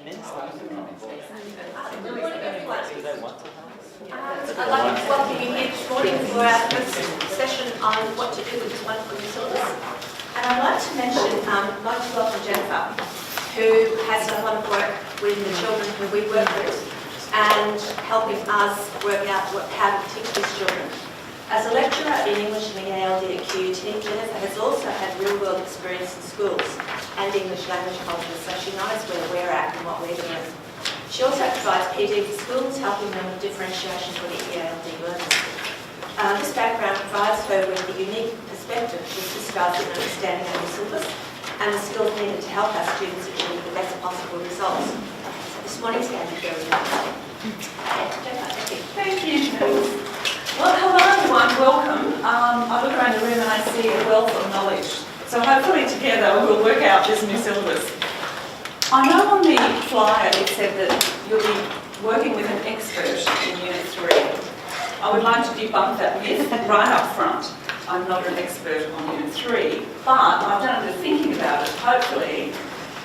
I'd like to welcome you here this morning for our first session on what to do with this wonderful new syllabus. And I'd like to mention, I'd like to welcome Jennifer, who has done a lot of work with the children who we work with and helping us work out how to teach these children. As a lecturer in English and EAL at QUT, Jennifer has also had real-world experience in schools and English language culture, so she knows where we're at and what we're doing. She also provides PD for schools, helping them with differentiation for the EALD learners. This background provides her with a unique perspective to assist us in understanding our new syllabus and the skills needed to help our students achieve the best possible results. So this morning's going to be very interesting. Thank you. Well, hello everyone, welcome. I look around the room and I see a wealth of knowledge. So hopefully together we'll work out this new syllabus. I know on the flyer it said that you'll be working with an expert in Unit 3. I would like to debunk that myth right up front. I'm not an expert on Unit 3, but I've done a bit of thinking about it, hopefully.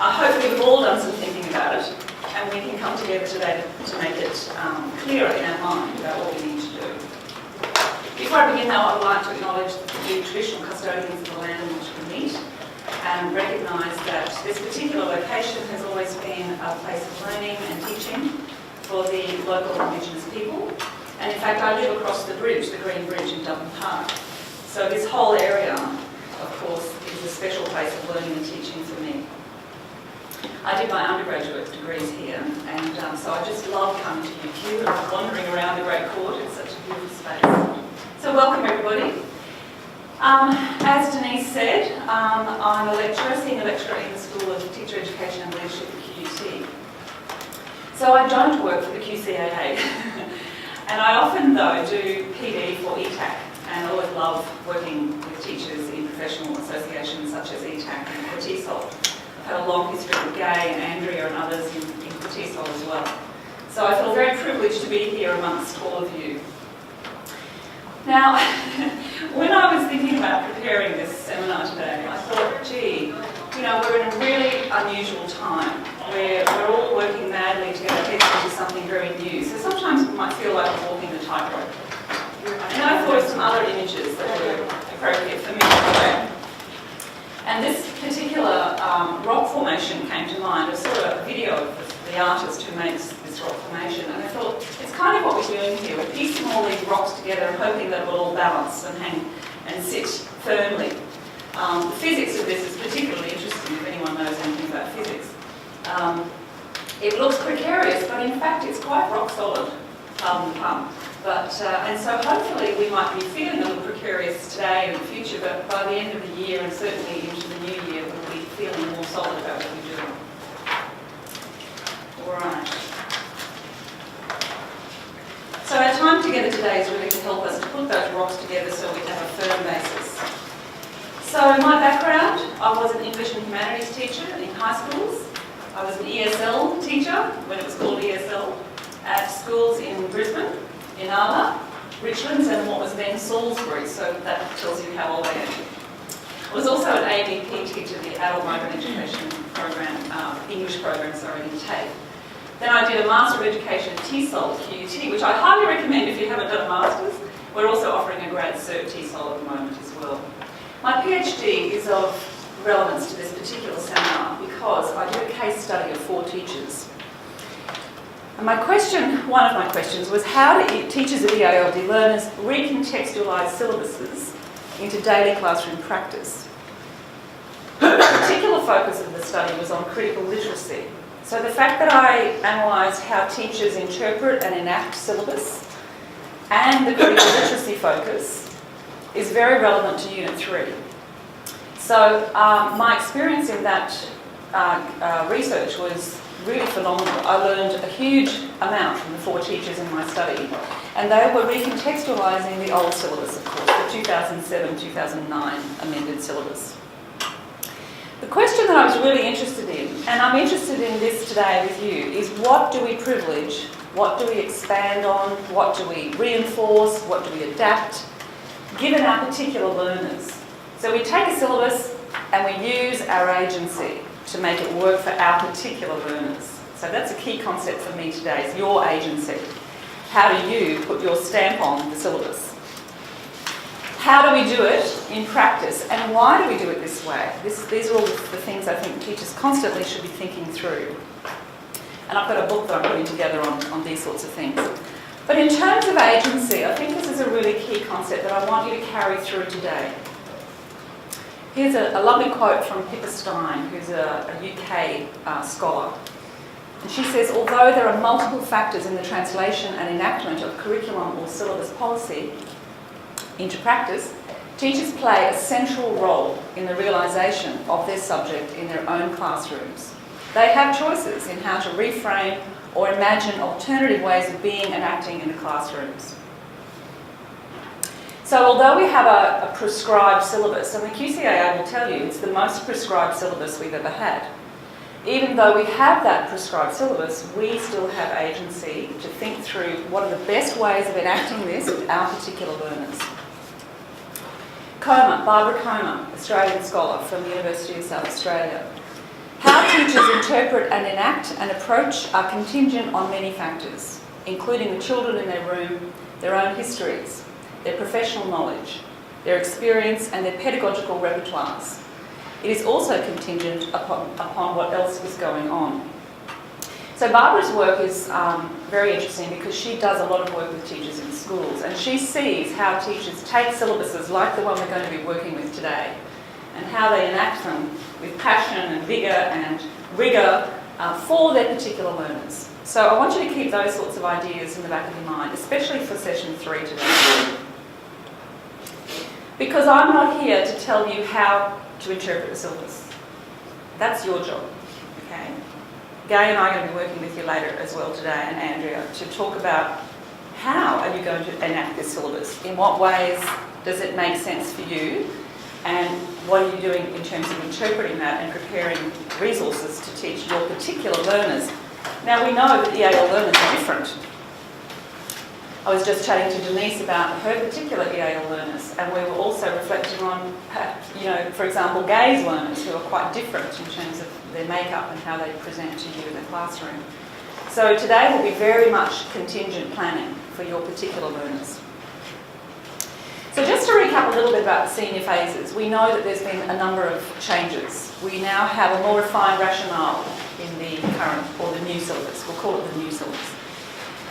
I hope we've all done some thinking about it, and we can come together today to make it clearer in our mind about what we need to do. Before I begin though, I would like to acknowledge the traditional custodians of the land in which we meet and recognise that this particular location has always been a place of learning and teaching for the local Indigenous people. And in fact, I live across the bridge, the Green Bridge in Dublin Park. So this whole area, of course, is a special place of learning and teaching for me. I did my undergraduate degrees here, and so I just love coming to UQ and wandering around the Great Court. It's such a beautiful space. So welcome everybody. As Denise said, I'm a lecturer, senior lecturer in the School of Teacher Education and Leadership at QUT. So I don't work for the QCAA. And I often, though, do PD for ETAC, and I always love working with teachers in professional associations such as ETAC and COTISOL. I've had a long history with Gay and Andrea and others in COTISOL as well. So I feel very privileged to be here amongst all of you. Now, when I was thinking about preparing this seminar today, I thought, gee, you know, we're in a really unusual time where we're all working madly to get our heads into something very new. So sometimes it might feel like we're walking the tightrope. And I thought of some other images that were appropriate for me today. And this particular rock formation came to mind. I saw a video of the artist who makes this rock formation, and I thought, it's kind of what we're doing here. We're piecing all these rocks together and hoping that it will all balance and hang and sit firmly. The physics of this is particularly interesting if anyone knows anything about physics. It looks precarious, but in fact it's quite rock solid, pardon the pun. But, and so hopefully we might be feeling a little precarious today and in the future, but by the end of the year and certainly into the new year, we'll be feeling more solid about what we're doing. All right. So our time together today is really to help us to put those rocks together so we have a firm basis. So my background, I was an English and Humanities teacher in high schools. I was an ESL teacher, when it was called ESL, at schools in Brisbane, Inala, Richlands and what was then Salisbury, so that tells you how old I am. I was also an ADP teacher, the Adult Migrant Education Program, English program, sorry, in TAFE. Then I did a Master of Education at TESOL at QUT, which I highly recommend if you haven't done a Master's. We're also offering a Grad Cert TESOL at the moment as well. My PhD is of relevance to this particular seminar because I did a case study of 4 teachers. And one of my questions was, how do teachers of EALD learners recontextualise syllabuses into daily classroom practice? The particular focus of the study was on critical literacy. So the fact that I analysed how teachers interpret and enact syllabus and the critical literacy focus is very relevant to Unit 3. So my experience in that research was really phenomenal. I learned a huge amount from the 4 teachers in my study, and they were recontextualising the old syllabus, of course, the 2007-2009 amended syllabus. The question that I was really interested in, and I'm interested in this today with you, is what do we privilege, what do we expand on, what do we reinforce, what do we adapt, given our particular learners. So we take a syllabus and we use our agency to make it work for our particular learners. So that's a key concept for me today, is your agency. How do you put your stamp on the syllabus? How do we do it in practice, and why do we do it this way? These are all the things I think teachers constantly should be thinking through. And I've got a book that I'm putting together on these sorts of things. But in terms of agency, I think this is a really key concept that I want you to carry through today. Here's a lovely quote from Pippa Stein, who's a UK scholar. And she says, although there are multiple factors in the translation and enactment of curriculum or syllabus policy into practice, teachers play a central role in the realisation of their subject in their own classrooms. They have choices in how to reframe or imagine alternative ways of being and acting in the classrooms. So although we have a prescribed syllabus, and the QCAA will tell you it's the most prescribed syllabus we've ever had, even though we have that prescribed syllabus, we still have agency to think through what are the best ways of enacting this with our particular learners. Barbara Comer, Australian scholar from the University of South Australia. How teachers interpret and enact an approach are contingent on many factors, including the children in their room, their own histories, their professional knowledge, their experience and their pedagogical repertoires. It is also contingent upon what else is going on. So Barbara's work is very interesting because she does a lot of work with teachers in schools, and she sees how teachers take syllabuses like the one we're going to be working with today and how they enact them with passion and vigour and rigour for their particular learners. So I want you to keep those sorts of ideas in the back of your mind, especially for session 3 today. Because I'm not here to tell you how to interpret the syllabus. That's your job, okay? Gay and I are going to be working with you later as well today, and Andrea, to talk about how are you going to enact this syllabus? In what ways does it make sense for you? And what are you doing in terms of interpreting that and preparing resources to teach your particular learners? Now, we know that EAL learners are different. I was just chatting to Denise about her particular EAL learners, and we were also reflecting on, for example, Gay's learners, who are quite different in terms of their makeup and how they present to you in the classroom. So today will be very much contingent planning for your particular learners. So just to recap a little bit about the senior phases, we know that there's been a number of changes. We now have a more refined rationale in the current, or the new syllabus. We'll call it the new syllabus.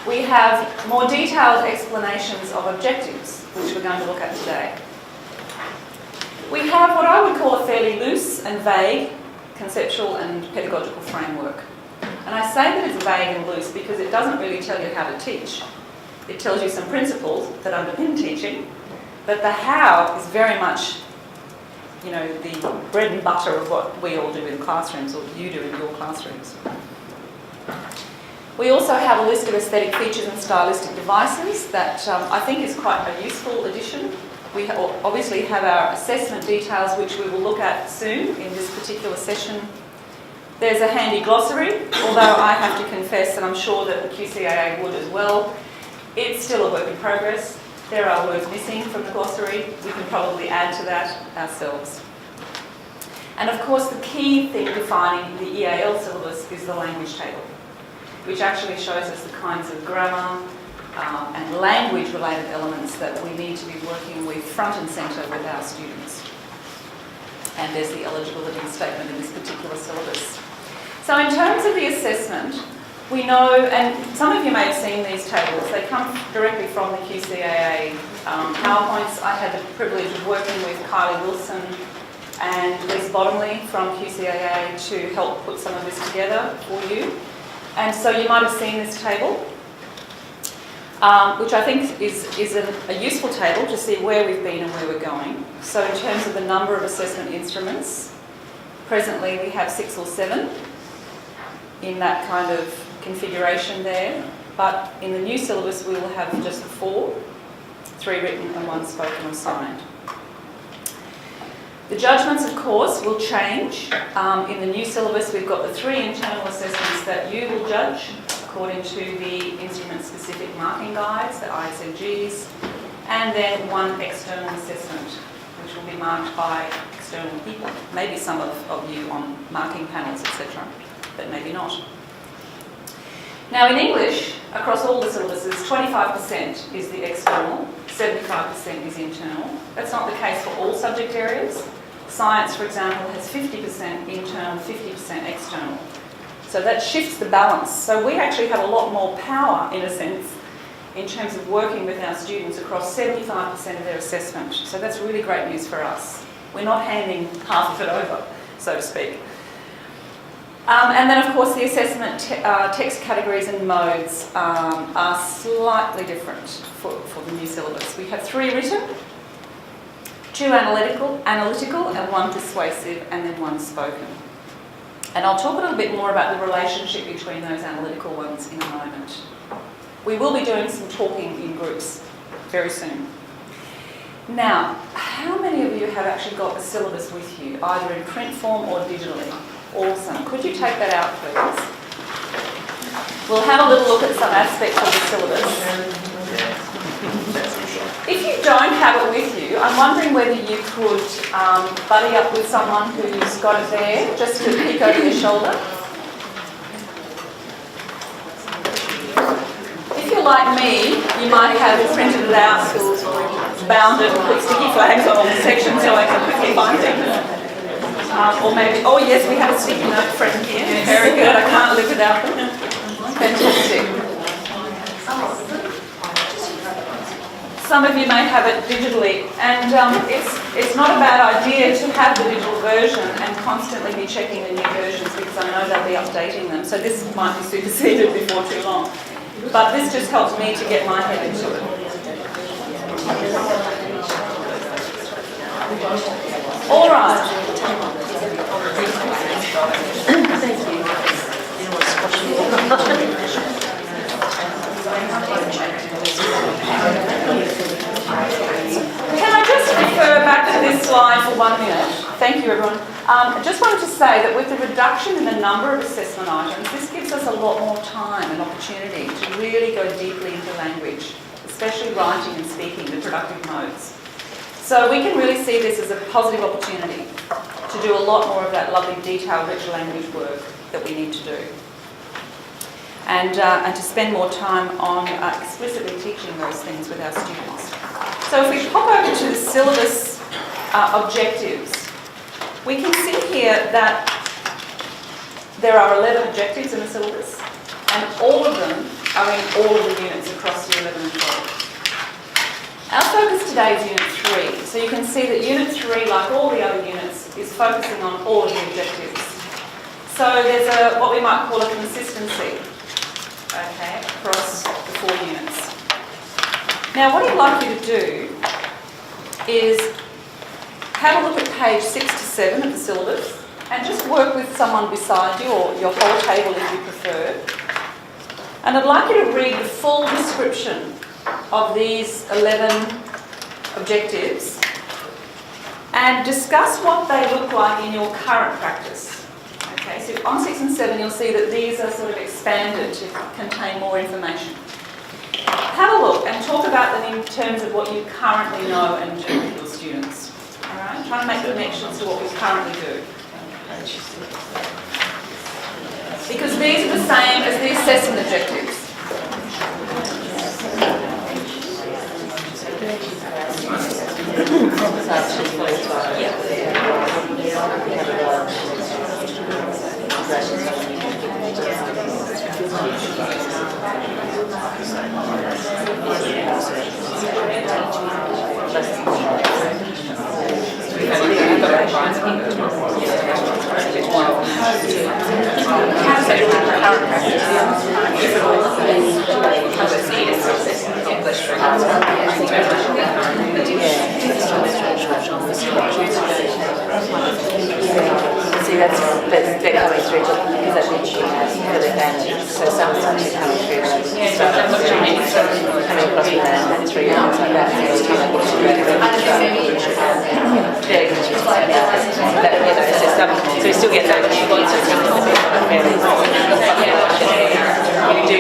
We have more detailed explanations of objectives, which we're going to look at today. We have what I would call a fairly loose and vague conceptual and pedagogical framework. And I say that it's vague and loose because it doesn't really tell you how to teach. It tells you some principles that underpin teaching, but the how is very much, the bread and butter of what we all do in classrooms, or you do in your classrooms. We also have a list of aesthetic features and stylistic devices that I think is quite a useful addition. We obviously have our assessment details, which we will look at soon in this particular session. There's a handy glossary, although I have to confess, and I'm sure that the QCAA would as well, it's still a work in progress. There are words missing from the glossary. We can probably add to that ourselves. And of course, the key thing defining the EAL syllabus is the language table, which actually shows us the kinds of grammar and language-related elements that we need to be working with front and centre with our students. And there's the eligibility statement in this particular syllabus. So in terms of the assessment, we know, and some of you may have seen these tables, they come directly from the QCAA PowerPoints. I had the privilege of working with Kylie Wilson and Lisa Bottomley from QCAA to help put some of this together for you. And so you might have seen this table, which I think is a useful table to see where we've been and where we're going. So in terms of the number of assessment instruments, presently we have 6 or 7 in that kind of configuration there. But in the new syllabus we will have just 4, 3 written and 1 spoken or signed. The judgments, of course, will change. In the new syllabus, we've got the 3 internal assessments that you will judge according to the instrument-specific marking guides, the ISMGs, and then 1 external assessment, which will be marked by external people. Maybe some of you on marking panels, etc., but maybe not. Now in English, across all the syllabuses, 25% is the external, 75% is internal. That's not the case for all subject areas. Science, for example, has 50% internal, 50% external. So that shifts the balance. So we actually have a lot more power, in a sense, in terms of working with our students across 75% of their assessment. So that's really great news for us. We're not handing half of it over, so to speak. And then, of course, the assessment text categories and modes are slightly different for the new syllabus. We have 3 written, 2 analytical, and 1 persuasive, and then 1 spoken. And I'll talk a little bit more about the relationship between those analytical ones in a moment. We will be doing some talking in groups very soon. Now, how many of you have actually got the syllabus with you, either in print form or digitally? Awesome. Could you take that out, please? We'll have a little look at some aspects of the syllabus. If you don't have it with you, I'm wondering whether you could buddy up with someone who's got it there, just to peek over your shoulder. If you're like me, you might have printed it out, bound it, put sticky flags on all the sections so I can quickly find things. Or maybe, oh yes, we have a sticky note friend here. Very good, I can't live without them. Fantastic. Some of you may have it digitally, and it's not a bad idea to have the digital version and constantly be checking the new versions, because I know they'll be updating them. So this might be superseded before too long. But this just helps me to get my head into it. All right. Can I just refer back to this slide for 1 minute? Thank you, everyone. I just wanted to say that with the reduction in the number of assessment items, this gives us a lot more time and opportunity to really go deeply into language, especially writing and speaking, the productive modes. So we can really see this as a positive opportunity to do a lot more of that lovely detailed rich language work that we need to do. And to spend more time on explicitly teaching those things with our students. So if we pop over to the syllabus objectives, we can see here that there are 11 objectives in the syllabus, and all of them are in all of the units across year 11 and 12. Our focus today is Unit 3, so you can see that Unit 3, like all the other units, is focusing on all of the objectives. So there's what we might call a consistency, okay, across the 4 units. Now what I'd like you to do is have a look at page 6 to 7 of the syllabus and just work with someone beside you, or your whole table if you prefer. And I'd like you to read the full description of these 11 objectives and discuss what they look like in your current practice. Okay, so on 6 and 7 you'll see that these are sort of expanded to contain more information. Have a look and talk about them in terms of what you currently know and do with your students. Alright, try to make connections to what we currently do. Because these are the same as the assessment objectives. See, they're coming through because I think she has for the end. So some subjects coming through, coming across the land and through and like that. So we still get that. We do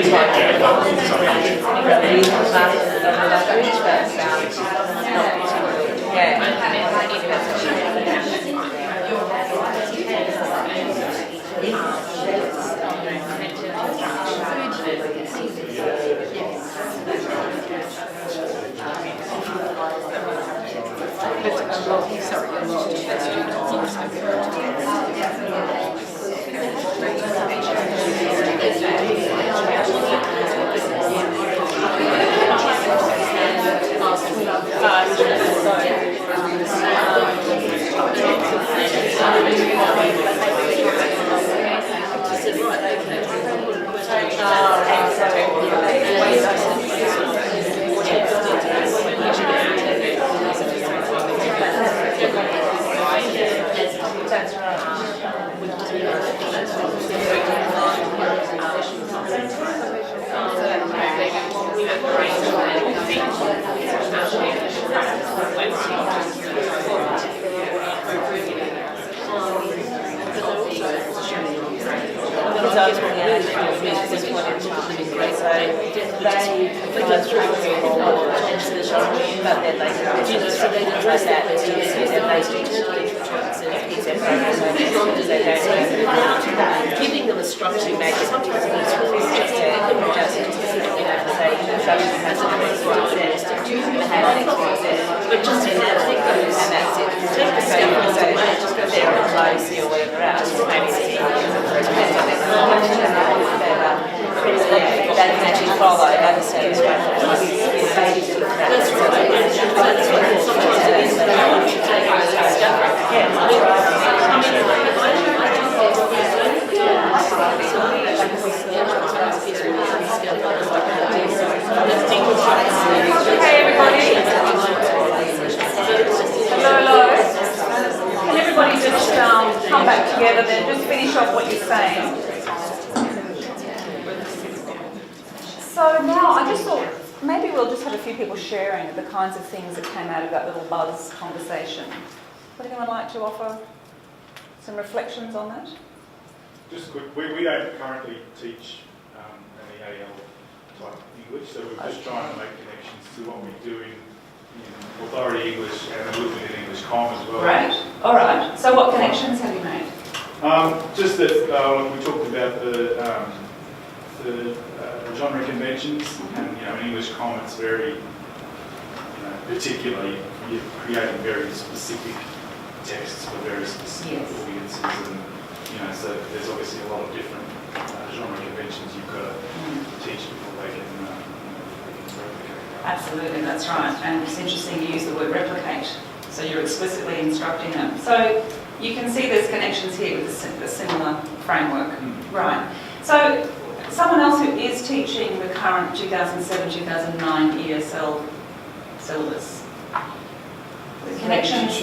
Giving them a structure, maybe sometimes it's just but just in that thing, and that's it. Take the scaffolds away, just go there and close or whatever else. Maybe depends on their knowledge and they can actually follow and understand as well. That's right. Sometimes it is Okay, everybody. Hello. Can everybody just come back together then? Just finish off what you're saying. So now I just thought maybe we'll just have a few people sharing the kinds of things that came out of that little buzz conversation. Would anyone like to offer some reflections on that? Just quick, we don't currently teach an EAL type English, so we're just trying to make connections to what we do in authority English and a little bit in English comm as well. Great. All right. So what connections have you made? Just that we talked about the genre conventions, and in English comm it's very particularly you're creating very specific texts for very specific audiences, and so there's obviously a lot of different genre conventions you've got to teach before they can replicate. Absolutely, that's right. And it's interesting you use the word replicate, so you're explicitly instructing them. So you can see there's connections here with the similar framework. Right. So someone else who is teaching the current 2007-2009 ESL syllabus. The connections.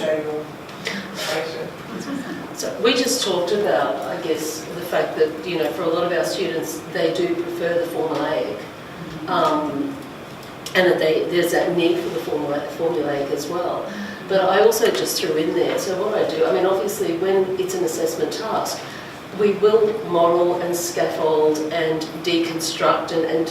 So we just talked about, I guess, the fact that, for a lot of our students, they do prefer the formulaic. And that there's that need for the formulaic as well. But I also just threw in there, so what I do, obviously when it's an assessment task, we will model and scaffold and deconstruct and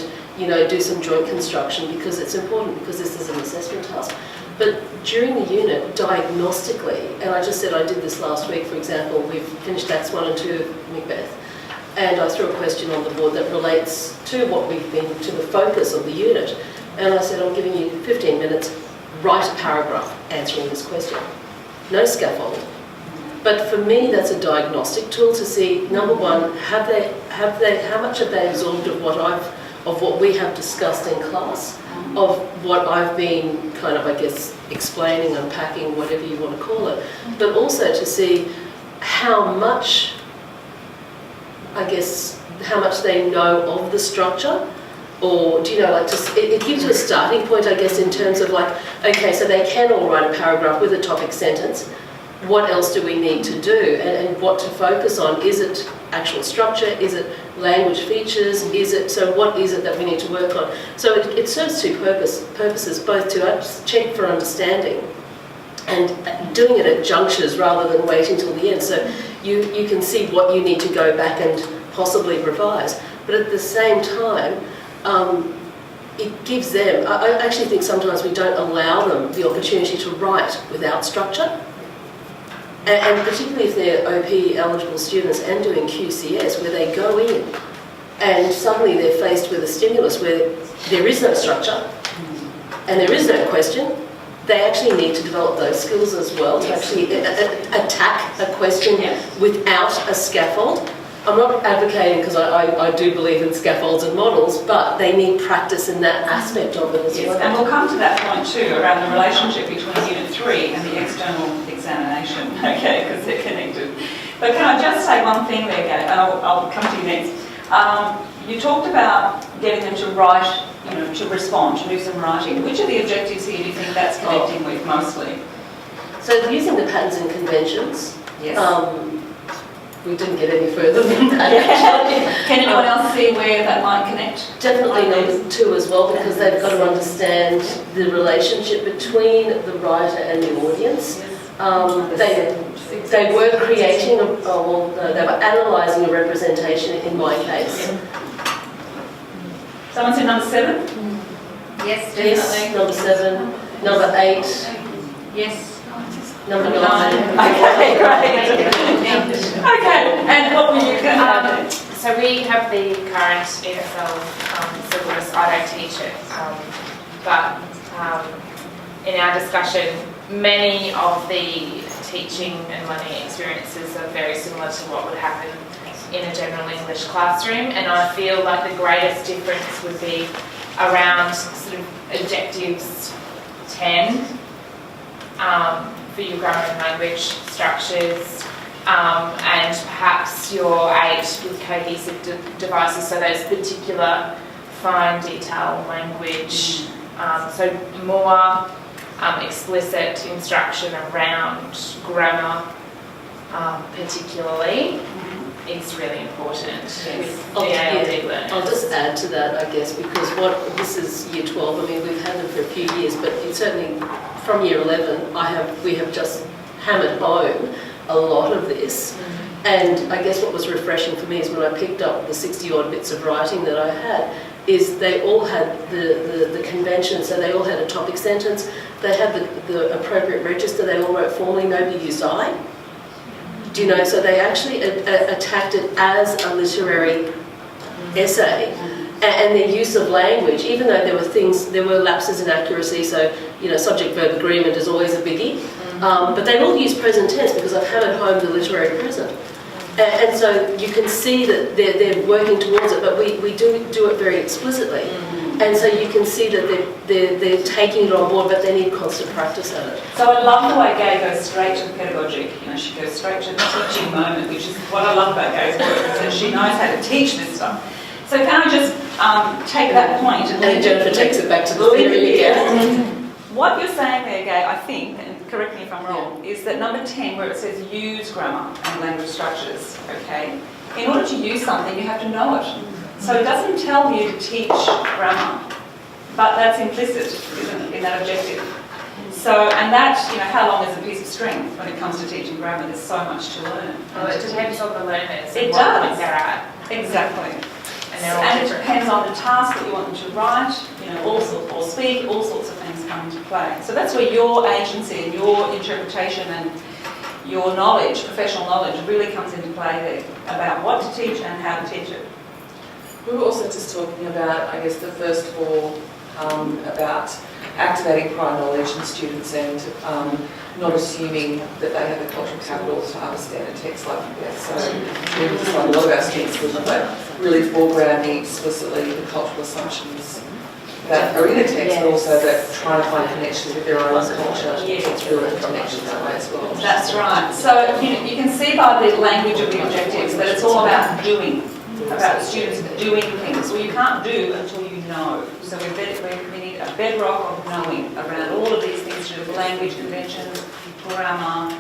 do some joint construction because it's important, because this is an assessment task. But during the unit, diagnostically, and I just said I did this last week, for example, we've finished Acts 1 and 2 of Macbeth, and I threw a question on the board that relates to what we've been, to the focus of the unit. And I said, I'm giving you 15 minutes, write a paragraph answering this question. No scaffold. But for me, that's a diagnostic tool to see, number one, how much have they absorbed of what we have discussed in class, of what I've been kind of, explaining, unpacking, whatever you want to call it, but also to see how much they know of the structure, or it gives you a starting point, in terms of okay, so they can all write a paragraph with a topic sentence. What else do we need to do, and what to focus on? Is it actual structure? Is it language features? What is it that we need to work on? So it serves two purposes, both to check for understanding and doing it at junctures rather than waiting till the end. So you can see what you need to go back and possibly revise. But at the same time, it gives them, I actually think sometimes we don't allow them the opportunity to write without structure. And particularly if they're OP eligible students and doing QCS, where they go in and suddenly they're faced with a stimulus where there is no structure and there is no question, they actually need to develop those skills as well to actually attack a question without a scaffold. I'm not advocating, because I do believe in scaffolds and models, but they need practice in that aspect of it as well. And we'll come to that point too, around the relationship between Unit 3 and the external examination, okay, because they're connected. But can I just say one thing there, Gay, and I'll come to you next. You talked about getting them to write, to respond, to do some writing. Which of the objectives here do you think that's connecting with mostly? So using the patterns and conventions. Yes. We didn't get any further than that, actually. Can anyone else see where that might connect? Definitely number 2 as well, because they've got to understand the relationship between the writer and the audience. They were creating, they were analysing a representation in my case. Someone said number 7? Yes, definitely. Yes, number 7. Number 8. Yes. Number 9. Okay, great. Okay, and what were you going to add? So we have the current EFL syllabus. I don't teach it, but in our discussion, many of the teaching and learning experiences are very similar to what would happen in a general English classroom, and I feel like the greatest difference would be around sort of objectives 10 for your grammar and language structures, and perhaps your 8 with cohesive devices, so those particular fine detail language, so more explicit instruction around grammar particularly is really important with the ALD learners. I'll just add to that, I guess, because this is year 12. I mean, we've had them for a few years, but it's certainly from year 11, we have just hammered home a lot of this. And I guess what was refreshing for me is when I picked up the 60-odd bits of writing that I had, is they all had the convention, so they all had a topic sentence, they had the appropriate register, they all wrote formally, nobody used I. Do you know, so they actually attacked it as a literary essay, and their use of language, even though there were lapses in accuracy, so, subject-verb agreement is always a biggie, but they all use present tense because I've hammered home the literary present. And so you can see that they're working towards it, but we do it very explicitly. And so you can see that they're taking it on board, but they need constant practice at it. So I love the way Gay goes straight to the pedagogic. She goes straight to the teaching moment, which is what I love about Gay's work, is that she knows how to teach this stuff. So can I just take that point and Jennifer takes it back to the theory again. What you're saying there, Gay, I think, and correct me if I'm wrong, is that number 10, where it says use grammar and language structures, okay? In order to use something, you have to know it. So it doesn't tell you to teach grammar, but that's implicit, isn't it, in that objective. So, and that, how long is a piece of string when it comes to teaching grammar? There's so much to learn. Well, it depends on the learners. It and does. what point they're at. Exactly. And it depends on the task that you want them to write, all sorts, or speak, all sorts of things come into play. So that's where your agency and your interpretation and your knowledge, professional knowledge, really comes into play there about what to teach and how to teach it. We were also just talking about, I guess, the first of all, about activating prior knowledge in students and not assuming that they have the cultural capital to understand a text like this. So we just like a lot of our students would really foregrounding explicitly the cultural assumptions that are in a text, but also that trying to find connections with their own culture. It's really a connection that way as well. That's right. So you can see by the language of the objectives that it's all about doing, about the students doing things. Well, you can't do until you know. So we need a bedrock of knowing around all of these things to do with language, conventions, grammar,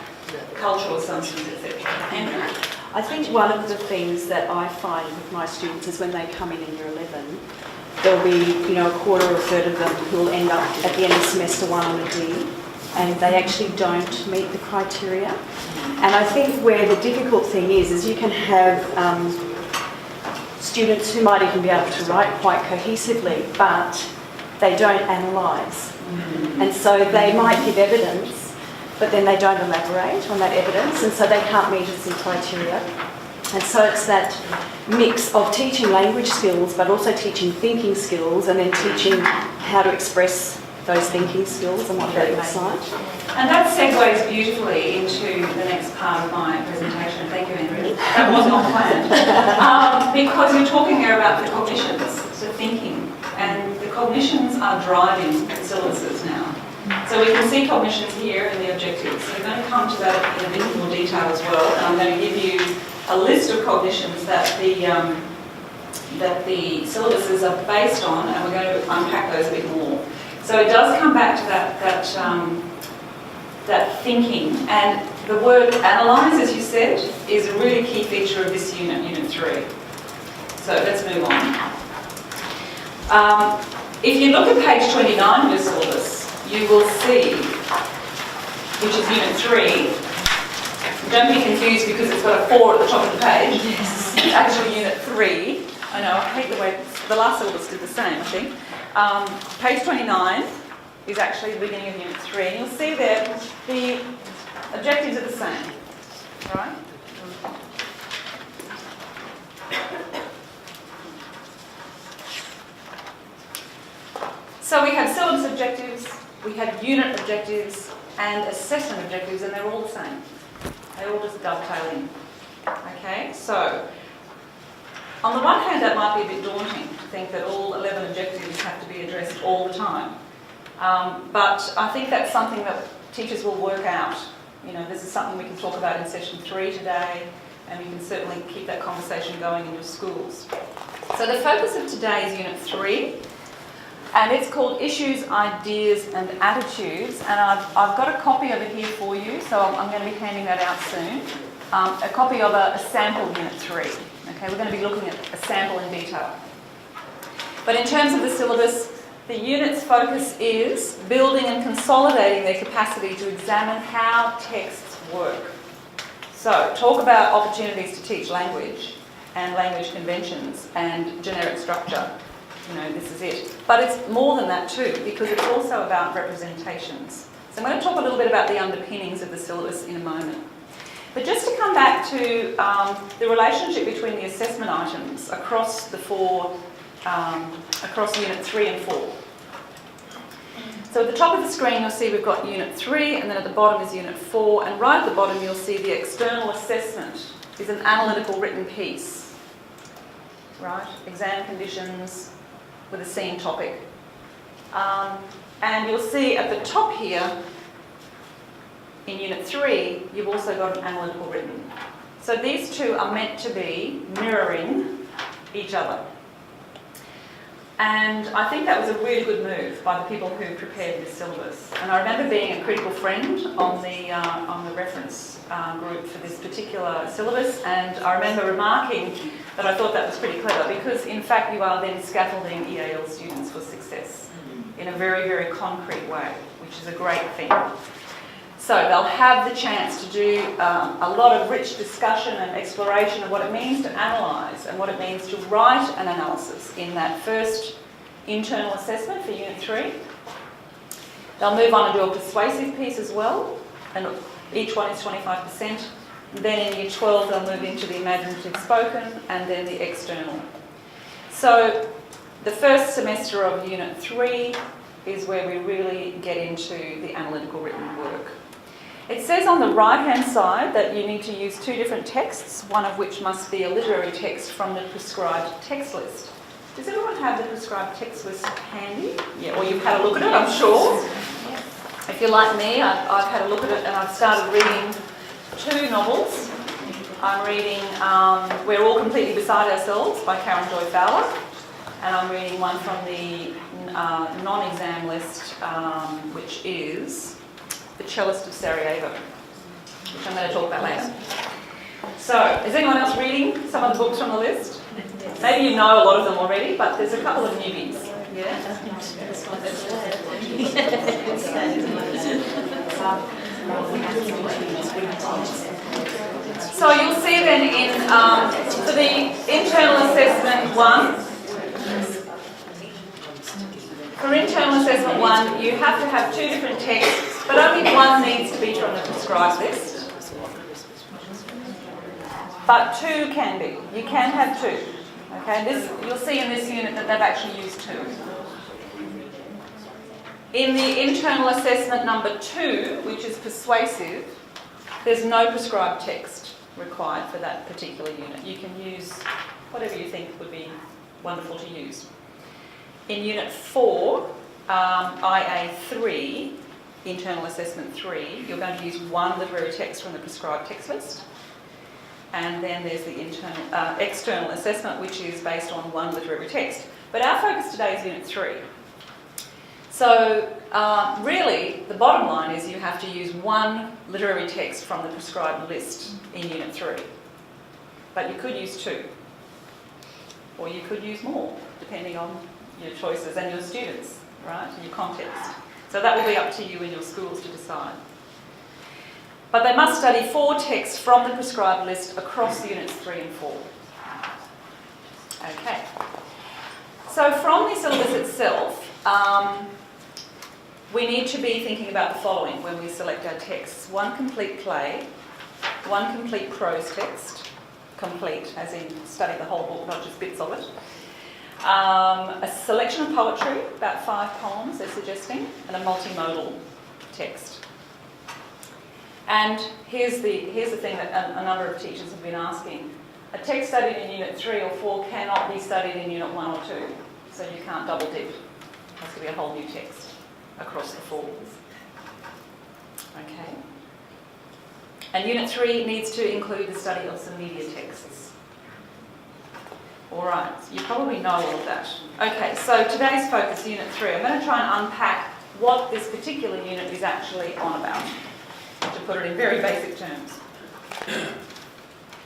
cultural assumptions, etc. Andrew? I think one of the things that I find with my students is when they come in year 11, there'll be, a quarter or a third of them who will end up at the end of semester 1 on a D, and they actually don't meet the criteria. And I think where the difficult thing is you can have students who might even be able to write quite cohesively, but they don't analyse. And so they might give evidence, but then they don't elaborate on that evidence, and so they can't meet us in criteria. And so it's that mix of teaching language skills, but also teaching thinking skills, and then teaching how to express those thinking skills and what that looks like. And that segues beautifully into the next part of my presentation. Thank you, Andrew. That was not planned. Because you're talking there about the cognitions, the thinking, and the cognitions are driving the syllabuses now. So we can see cognitions here in the objectives. So we're going to come to that in a bit more detail as well. And I'm going to give you a list of cognitions that the syllabuses are based on, and we're going to unpack those a bit more. So it does come back to that thinking, and the word analyse, as you said, is a really key feature of this unit, Unit 3. So let's move on. If you look at page 29 of your syllabus, you will see, which is Unit 3, don't be confused because it's got a 4 at the top of the page. Yes. It's actually Unit 3. I know, I hate the way the last syllabus did the same, I think. Page 29 is actually the beginning of Unit 3, and you'll see there the objectives are the same, right? So we have syllabus objectives, we have unit objectives, and assessment objectives, and they're all the same. They all just dovetail in. Okay, so on the one hand, that might be a bit daunting to think that all 11 objectives have to be addressed all the time. But I think that's something that teachers will work out. You know, this is something we can talk about in session 3 today, and we can certainly keep that conversation going in your schools. So the focus of today is Unit 3, and it's called Issues, Ideas and Attitudes, and I've got a copy of it here for you, so I'm going to be handing that out soon. A copy of a sample Unit 3. Okay, we're going to be looking at a sample in detail. But in terms of the syllabus, the unit's focus is building and consolidating their capacity to examine how texts work. So, talk about opportunities to teach language and language conventions and generic structure. You know, this is it. But it's more than that too, because it's also about representations. So I'm going to talk a little bit about the underpinnings of the syllabus in a moment. But just to come back to the relationship between the assessment items across the across Unit 3 and 4. So at the top of the screen you'll see we've got Unit 3, and then at the bottom is Unit 4, and right at the bottom you'll see the external assessment is an analytical written piece. Right? Exam conditions with a scene topic. And you'll see at the top here, in Unit 3, you've also got an analytical written. So these two are meant to be mirroring each other. And I think that was a really good move by the people who prepared this syllabus. And I remember being a critical friend on the reference group for this particular syllabus, and I remember remarking that I thought that was pretty clever, because in fact you are then scaffolding EAL students for success in a very, very concrete way, which is a great thing. So they'll have the chance to do a lot of rich discussion and exploration of what it means to analyse and what it means to write an analysis in that first internal assessment for Unit 3. They'll move on and do a persuasive piece as well, and each one is 25%. Then in Year 12 they'll move into the imaginative spoken and then the external. So the first semester of Unit 3 is where we really get into the analytical written work. It says on the right-hand side that you need to use 2 different texts, one of which must be a literary text from the prescribed text list. Does everyone have the prescribed text list handy? Yeah, or you've had a look at it, I'm sure. If you're like me, I've had a look at it and I've started reading 2 novels. I'm reading We're All Completely Beside Ourselves by Karen Joy Fowler, and I'm reading one from the non-exam list, which is The Cellist of Sarajevo, which I'm going to talk about later. So, is anyone else reading some of the books from the list? Maybe you know a lot of them already, but there's a couple of newbies. Yeah? So you'll see then in for the internal assessment 1, for internal assessment 1, you have to have 2 different texts, but only one needs to be from the prescribed list. But 2 can be. You can have 2. Okay, you'll see in this unit that they've actually used 2. In the internal assessment number 2, which is persuasive, there's no prescribed text required for that particular unit. You can use whatever you think would be wonderful to use. In Unit 4, IA3, Internal Assessment 3, you're going to use one literary text from the prescribed text list. And then there's the external assessment, which is based on one literary text. But our focus today is Unit 3. So really, the bottom line is you have to use one literary text from the prescribed list in Unit 3. But you could use 2. Or you could use more, depending on your choices and your students, right, and your context. So that will be up to you and your schools to decide. But they must study 4 texts from the prescribed list across Units 3 and 4. Okay. So from the syllabus itself, we need to be thinking about the following when we select our texts. 1 complete play, 1 complete prose text, complete as in study the whole book, not just bits of it. A selection of poetry, about 5 poems they're suggesting, and a multimodal text. And here's the thing that a number of teachers have been asking. A text studied in Unit 3 or 4 cannot be studied in Unit 1 or 2, so you can't double dip. It has to be a whole new text across the 4. Okay. And Unit 3 needs to include the study of some media texts. All right, you probably know all of that. Okay, so today's focus, Unit 3. I'm going to try and unpack what this particular unit is actually on about, to put it in very basic terms.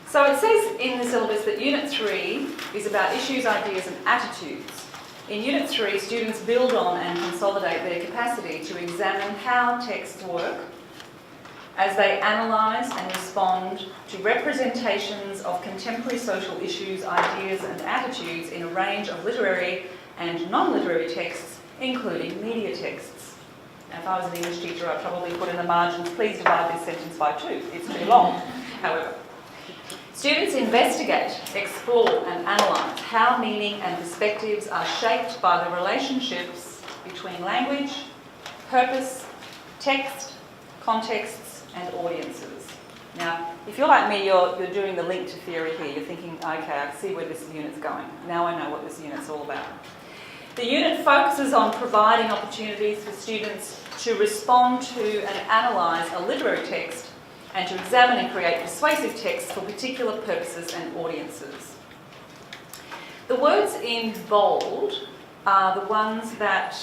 So it says in the syllabus that Unit 3 is about issues, ideas and attitudes. In Unit 3, students build on and consolidate their capacity to examine how texts work as they analyse and respond to representations of contemporary social issues, ideas and attitudes in a range of literary and non-literary texts, including media texts. Now, if I was an English teacher, I'd probably put in the margins, please divide this sentence by 2. It's too long, however. Students investigate, explore and analyse how meaning and perspectives are shaped by the relationships between language, purpose, text, contexts and audiences. Now, if you're like me, you're doing the link to theory here. You're thinking, okay, I see where this unit's going. Now I know what this unit's all about. The unit focuses on providing opportunities for students to respond to and analyse a literary text and to examine and create persuasive texts for particular purposes and audiences. The words in bold are the ones that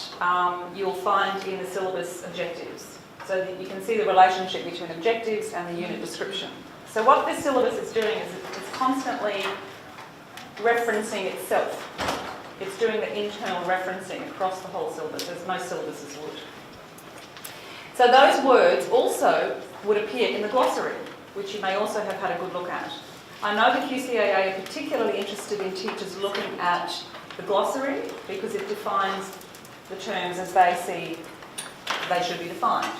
you'll find in the syllabus objectives, so that you can see the relationship between objectives and the unit description. So what this syllabus is doing is it's constantly referencing itself. It's doing the internal referencing across the whole syllabus, as most syllabuses would. So those words also would appear in the glossary, which you may also have had a good look at. I know the QCAA are particularly interested in teachers looking at the glossary because it defines the terms as they see they should be defined.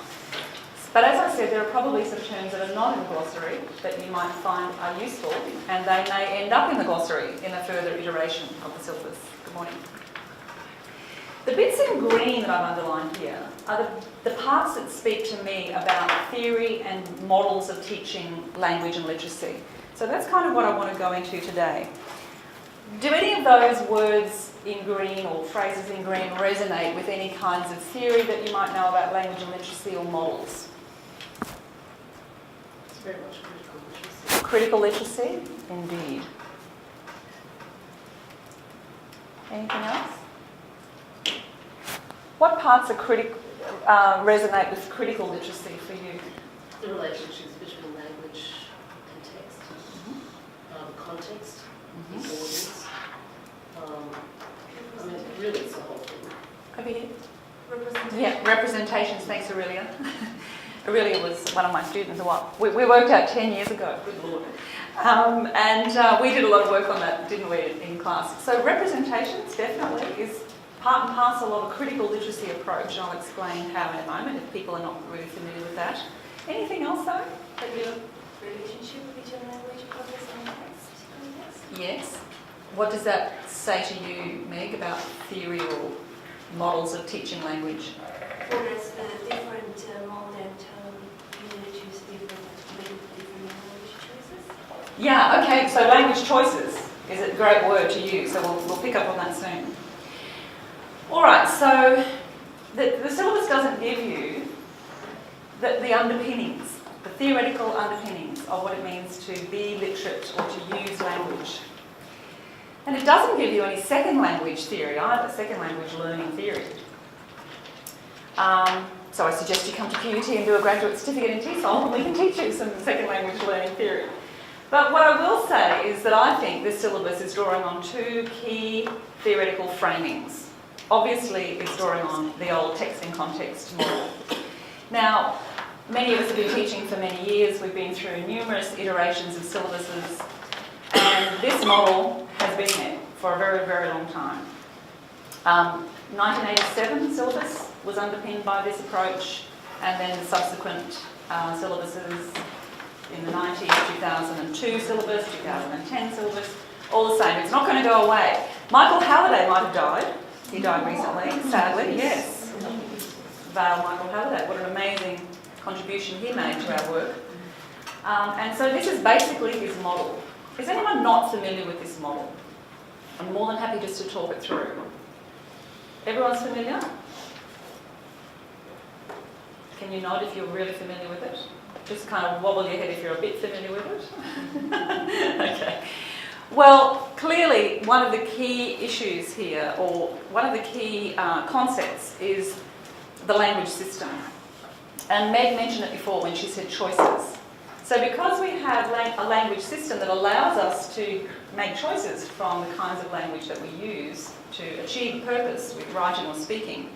But as I said, there are probably some terms that are not in the glossary that you might find are useful, and they may end up in the glossary in a further iteration of the syllabus. Good morning. The bits in green that I've underlined here are the parts that speak to me about theory and models of teaching language and literacy. So that's kind of what I want to go into today. Do any of those words in green or phrases in green resonate with any kinds of theory that you might know about language and literacy or models? It's very much critical literacy. Critical literacy? Indeed. Anything else? What parts are resonate with critical literacy for you? The relationships between language and text, context, the audience. I mean, really, it's the whole thing. Over here. Yeah, representations. Thanks, Aurelia. Aurelia was one of my students a while. We worked out 10 years ago. Good Lord. And we did a lot of work on that, didn't we, in class? So representations definitely is part and parcel of a critical literacy approach. I'll explain how in a moment if people are not really familiar with that. Anything else though? That you Relationship between language, purpose and text. Yes. What does that say to you, Meg, about theory or models of teaching language? quarters, the different modern unit choose different language choices? Yeah, okay, so language choices is a great word to use, so we'll pick up on that soon. All right, so the syllabus doesn't give you the underpinnings, the theoretical underpinnings of what it means to be literate or to use language. And it doesn't give you any second language theory either, second language learning theory. So I suggest you come to QUT and do a graduate certificate in TESOL and we can teach you some second language learning theory. But what I will say is that I think this syllabus is drawing on two key theoretical framings. Obviously, it's drawing on the old text in context model. Now, many of us have been teaching for many years. We've been through numerous iterations of syllabuses, and this model has been there for a very, very long time. 1987 syllabus was underpinned by this approach, and then the subsequent syllabuses in the 90s, 2002 syllabus, 2010 syllabus, all the same. It's not going to go away. Michael Halliday might have died. He died recently, sadly, yes. Vale Michael Halliday, what an amazing contribution he made to our work. And so this is basically his model. Is anyone not familiar with this model? I'm more than happy just to talk it through. Everyone's familiar? Can you nod if you're really familiar with it? Just kind of wobble your head if you're a bit familiar with it. Okay. Well, clearly one of the key issues here, or one of the key concepts, is the language system. And Meg mentioned it before when she said choices. So because we have a language system that allows us to make choices from the kinds of language that we use to achieve purpose with writing or speaking,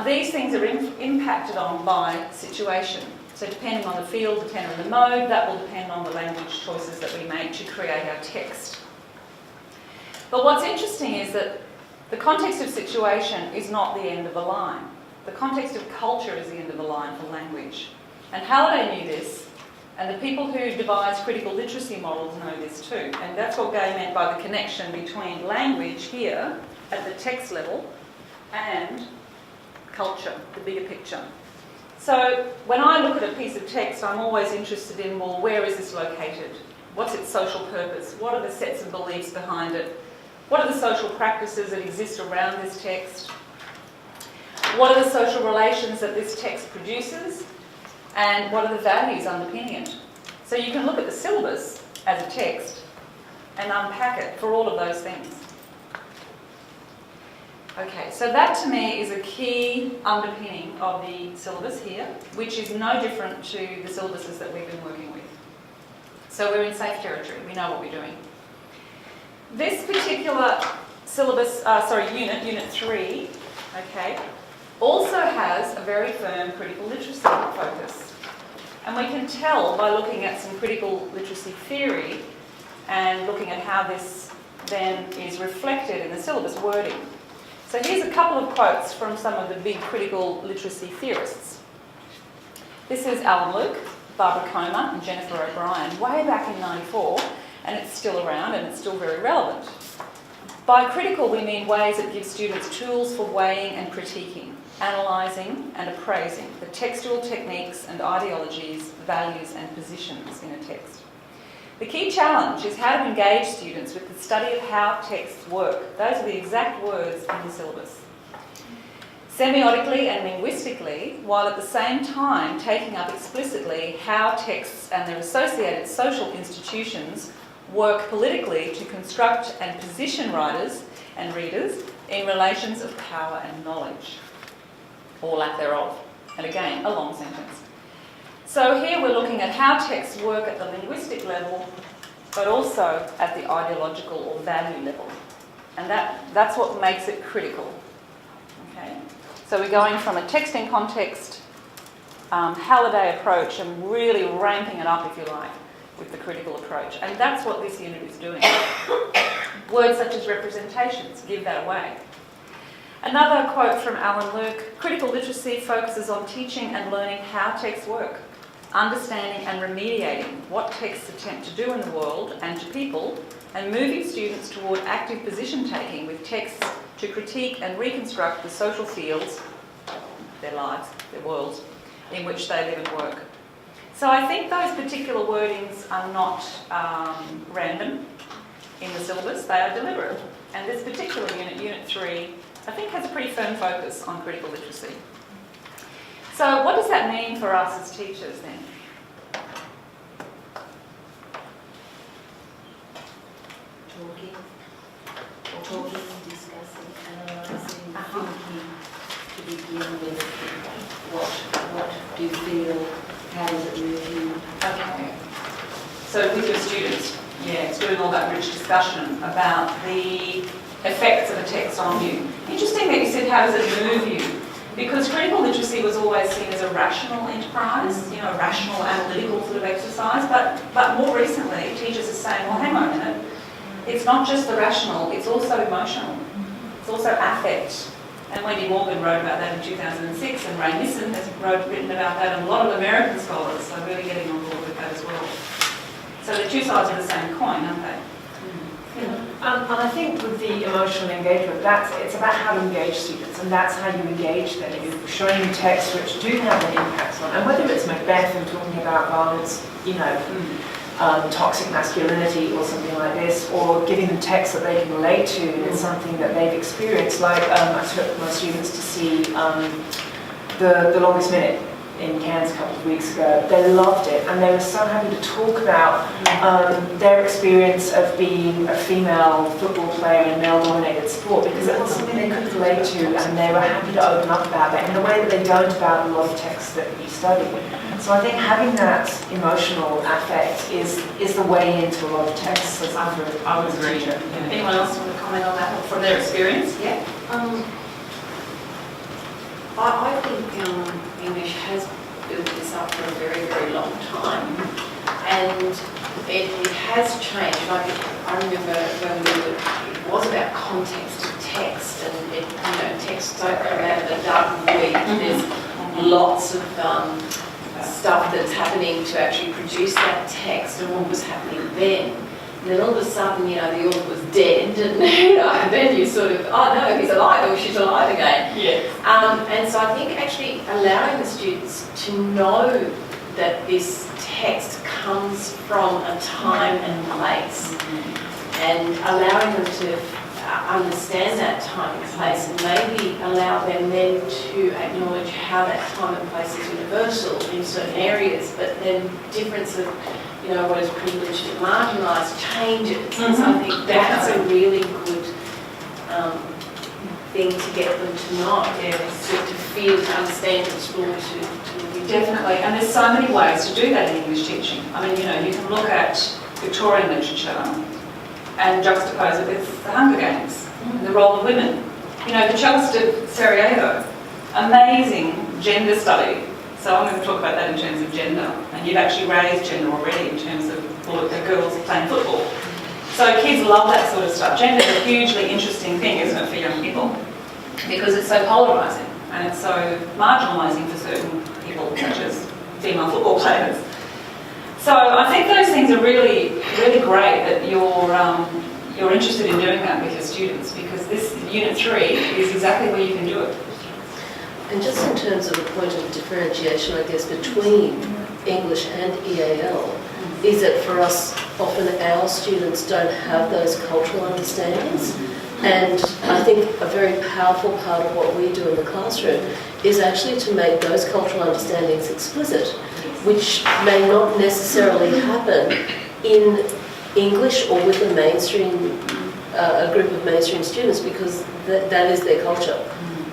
these things are impacted on by situation. So depending on the field, depending on the mode, that will depend on the language choices that we make to create our text. But what's interesting is that the context of situation is not the end of the line. The context of culture is the end of the line for language. And Halliday knew this, and the people who devised critical literacy models know this too. And that's what Gay meant by the connection between language here, at the text level, and culture, the bigger picture. So when I look at a piece of text, I'm always interested in, well, where is this located? What's its social purpose? What are the sets of beliefs behind it? What are the social practices that exist around this text? What are the social relations that this text produces? And what are the values underpinning it? So you can look at the syllabus as a text and unpack it for all of those things. Okay, so that to me is a key underpinning of the syllabus here, which is no different to the syllabuses that we've been working with. So we're in safe territory, we know what we're doing. This particular syllabus, unit 3, okay, also has a very firm critical literacy focus. And we can tell by looking at some critical literacy theory and looking at how this then is reflected in the syllabus wording. So here's a couple of quotes from some of the big critical literacy theorists. This is Alan Luke, Barbara Comer and Jennifer O'Brien, way back in '94, and it's still around and it's still very relevant. By critical, we mean ways that give students tools for weighing and critiquing, analysing and appraising the textual techniques and ideologies, values and positions in a text. The key challenge is how to engage students with the study of how texts work. Those are the exact words in the syllabus. Semiotically and linguistically, while at the same time taking up explicitly how texts and their associated social institutions work politically to construct and position writers and readers in relations of power and knowledge, or lack thereof. And again, a long sentence. So here we're looking at how texts work at the linguistic level, but also at the ideological or value level. And that's what makes it critical. Okay? So we're going from a text in context, Halliday approach, and really ramping it up, if you like, with the critical approach. And that's what this unit is doing. Words such as representations give that away. Another quote from Alan Luke: critical literacy focuses on teaching and learning how texts work, understanding and remediating what texts attempt to do in the world and to people, and moving students toward active position taking with texts to critique and reconstruct the social fields their lives, their world, in which they live and work. So I think those particular wordings are not random in the syllabus, they are deliberate. And this particular unit, Unit 3, I think has a pretty firm focus on critical literacy. So what does that mean for us as teachers then? Talking, discussing, analysing, thinking, to begin with what do you feel, how does it move you? Okay. So with your students, yeah, it's doing all that rich discussion about the effects of a text on you. Interesting that you said, how does it move you? Because critical literacy was always seen as a rational enterprise, you know, a rational, analytical sort of exercise, but more recently, teachers are saying, well, hang on a minute, it's not just the rational, it's also emotional. It's also affect. And Wendy Morgan wrote about that in 2006, and Ray Nissen has written about that, and a lot of American scholars are really getting on board with that as well. So the two sides of the same coin, aren't they? And I think with the emotional engagement, it's about how to engage students, and that's how you engage them. You're showing them texts which do have an impact on, and whether it's Macbeth and talking about violence, you know, toxic masculinity or something like this, or giving them texts that they can relate to, and it's something that they've experienced. Like I took my students to see the Longest Minute in Cairns a couple of weeks ago. They loved it, and they were so happy to talk about their experience of being a female football player in a male-dominated sport, because it was something they could relate to, and they were happy to open up about that in a way that they don't about a lot of texts that you study. So I think having that emotional affect is the way into a lot of texts as I was a teacher. Anyone else want to comment on that from their experience? Yeah. I think English has built this up for a very, very long time, and it has changed. Like I remember when it was about context of text, and texts don't come out of a dark void. There's lots of stuff that's happening to actually produce that text, and what was happening then. And then all of a sudden, the author was dead, and then you sort of, oh no, he's alive, or she's alive again. Yeah. And so I think actually allowing the students to know that this text comes from a time and place, and allowing them to understand that time and place, and maybe allow them then to acknowledge how that time and place is universal in certain areas, but then difference of what is privileged and marginalised changes. And so I think that's a really good thing to get them to know, to feel, to understand, to explore, to Definitely, and there's so many ways to do that in English teaching. I mean, you can look at Victorian literature and juxtapose it with the Hunger Games, and the role of women. The Cellist of Sarajevo, amazing gender study. So I'm going to talk about that in terms of gender, and you've actually raised gender already in terms of girls playing football. So kids love that sort of stuff. Gender is a hugely interesting thing, isn't it, for young people? Because it's so polarising, and it's so marginalising for certain people, such as female football players. So I think those things are really, really great that you're interested in doing that with your students, because this Unit 3 is exactly where you can do it. And just in terms of a point of differentiation, I guess, between English and EAL, is that for us, often our students don't have those cultural understandings. And I think a very powerful part of what we do in the classroom is actually to make those cultural understandings explicit, which may not necessarily happen in English or with a mainstream, a group of mainstream students, because that is their culture.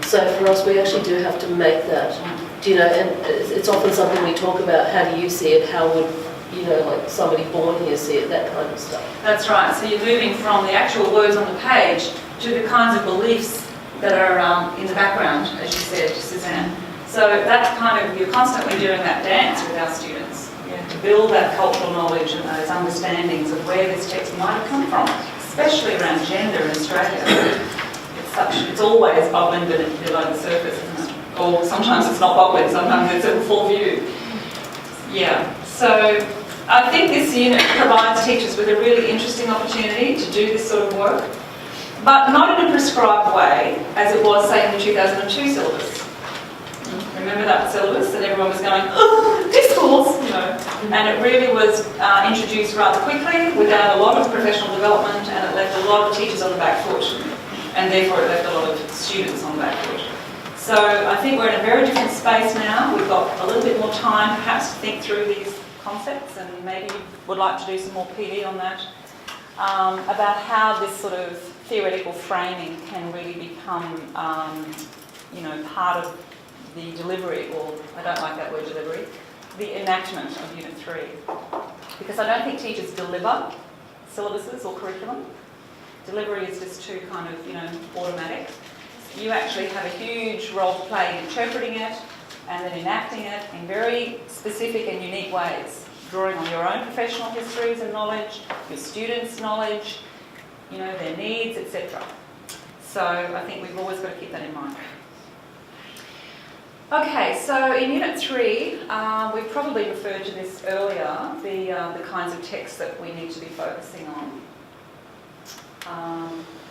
So for us, we actually do have to make that, and it's often something we talk about, how do you see it, how would, like somebody born here see it, that kind of stuff. That's right, so you're moving from the actual words on the page to the kinds of beliefs that are in the background, as you said, Suzanne. So that's you're constantly doing that dance with our students, to build that cultural knowledge and those understandings of where this text might have come from, especially around gender in Australia. It's always bubbling below the surface, isn't it? Or sometimes it's not bubbling, sometimes it's in full view. Yeah, so I think this unit provides teachers with a really interesting opportunity to do this sort of work, but not in a prescribed way, as it was, say, in the 2002 syllabus. about syllabus, and everyone was going, oh, discourse, you know. And it really was introduced rather quickly without a lot of professional development, and it left a lot of teachers on the back foot, and therefore it left a lot of students on the back foot. So I think we're in a very different space now. We've got a little bit more time perhaps to think through these concepts, and maybe would like to do some more PD on that, about how this sort of theoretical framing can really become, you know, part of the delivery, or I don't like that word delivery, the enactment of Unit 3. Because I don't think teachers deliver syllabuses or curriculum. Delivery is just too kind of, you know, automatic. You actually have a huge role to play in interpreting it and then enacting it in very specific and unique ways, drawing on your own professional histories and knowledge, your students' knowledge, you know, their needs, etc. So I think we've always got to keep that in mind. Okay, so in Unit 3, we've probably referred to this earlier, the kinds of texts that we need to be focusing on.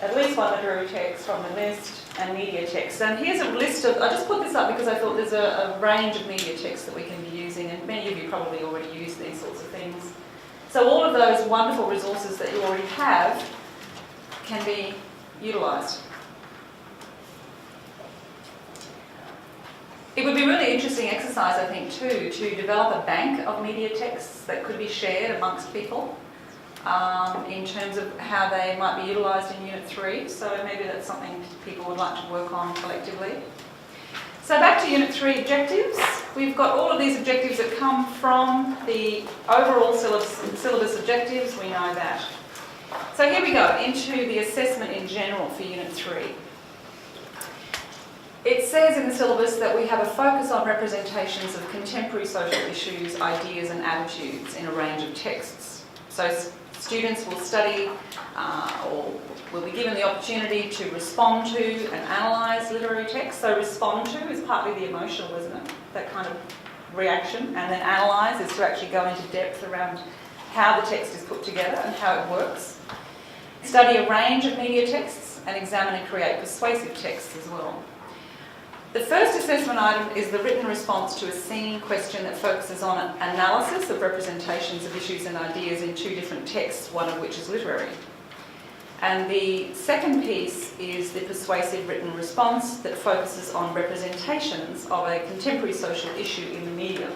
At least one literary text from the list, and media text. And here's a list of, I just put this up because I thought there's a range of media texts that we can be using, and many of you probably already use these sorts of things. So all of those wonderful resources that you already have can be utilised. It would be a really interesting exercise, I think, too, to develop a bank of media texts that could be shared amongst people. In terms of how they might be utilised in Unit 3, so maybe that's something people would like to work on collectively. So back to Unit 3 objectives. We've got all of these objectives that come from the overall syllabus objectives, we know that. So here we go, into the assessment in general for Unit 3. It says in the syllabus that we have a focus on representations of contemporary social issues, ideas and attitudes in a range of texts. So students will study or will be given the opportunity to respond to and analyse literary text. So respond to is partly the emotional, isn't it? That kind of reaction. And then analyse is to actually go into depth around how the text is put together and how it works. Study a range of media texts and examine and create persuasive texts as well. The first assessment item is the written response to a scene question that focuses on analysis of representations of issues and ideas in two different texts, one of which is literary. And the second piece is the persuasive written response that focuses on representations of a contemporary social issue in the media.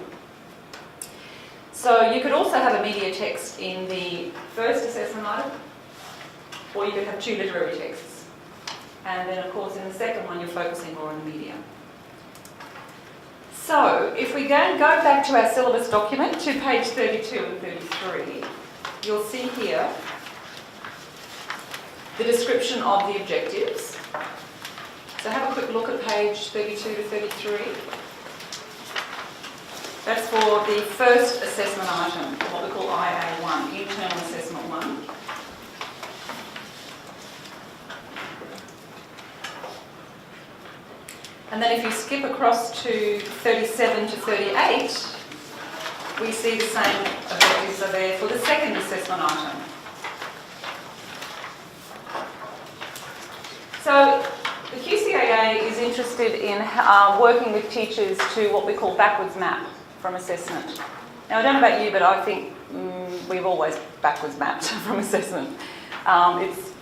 So you could also have a media text in the first assessment item, or you could have two literary texts. And then, of course, in the second one, you're focusing more on the media. So, if we go back to our syllabus document, to page 32 and 33, you'll see here the description of the objectives. So have a quick look at page 32 to 33. That's for the first assessment item, what we call IA1, Internal Assessment 1. And then if you skip across to 37 to 38, we see the same objectives are there for the second assessment item. So the QCAA is interested in working with teachers to what we call backwards map from assessment. Now I don't know about you, but I think we've always backwards mapped from assessment. It's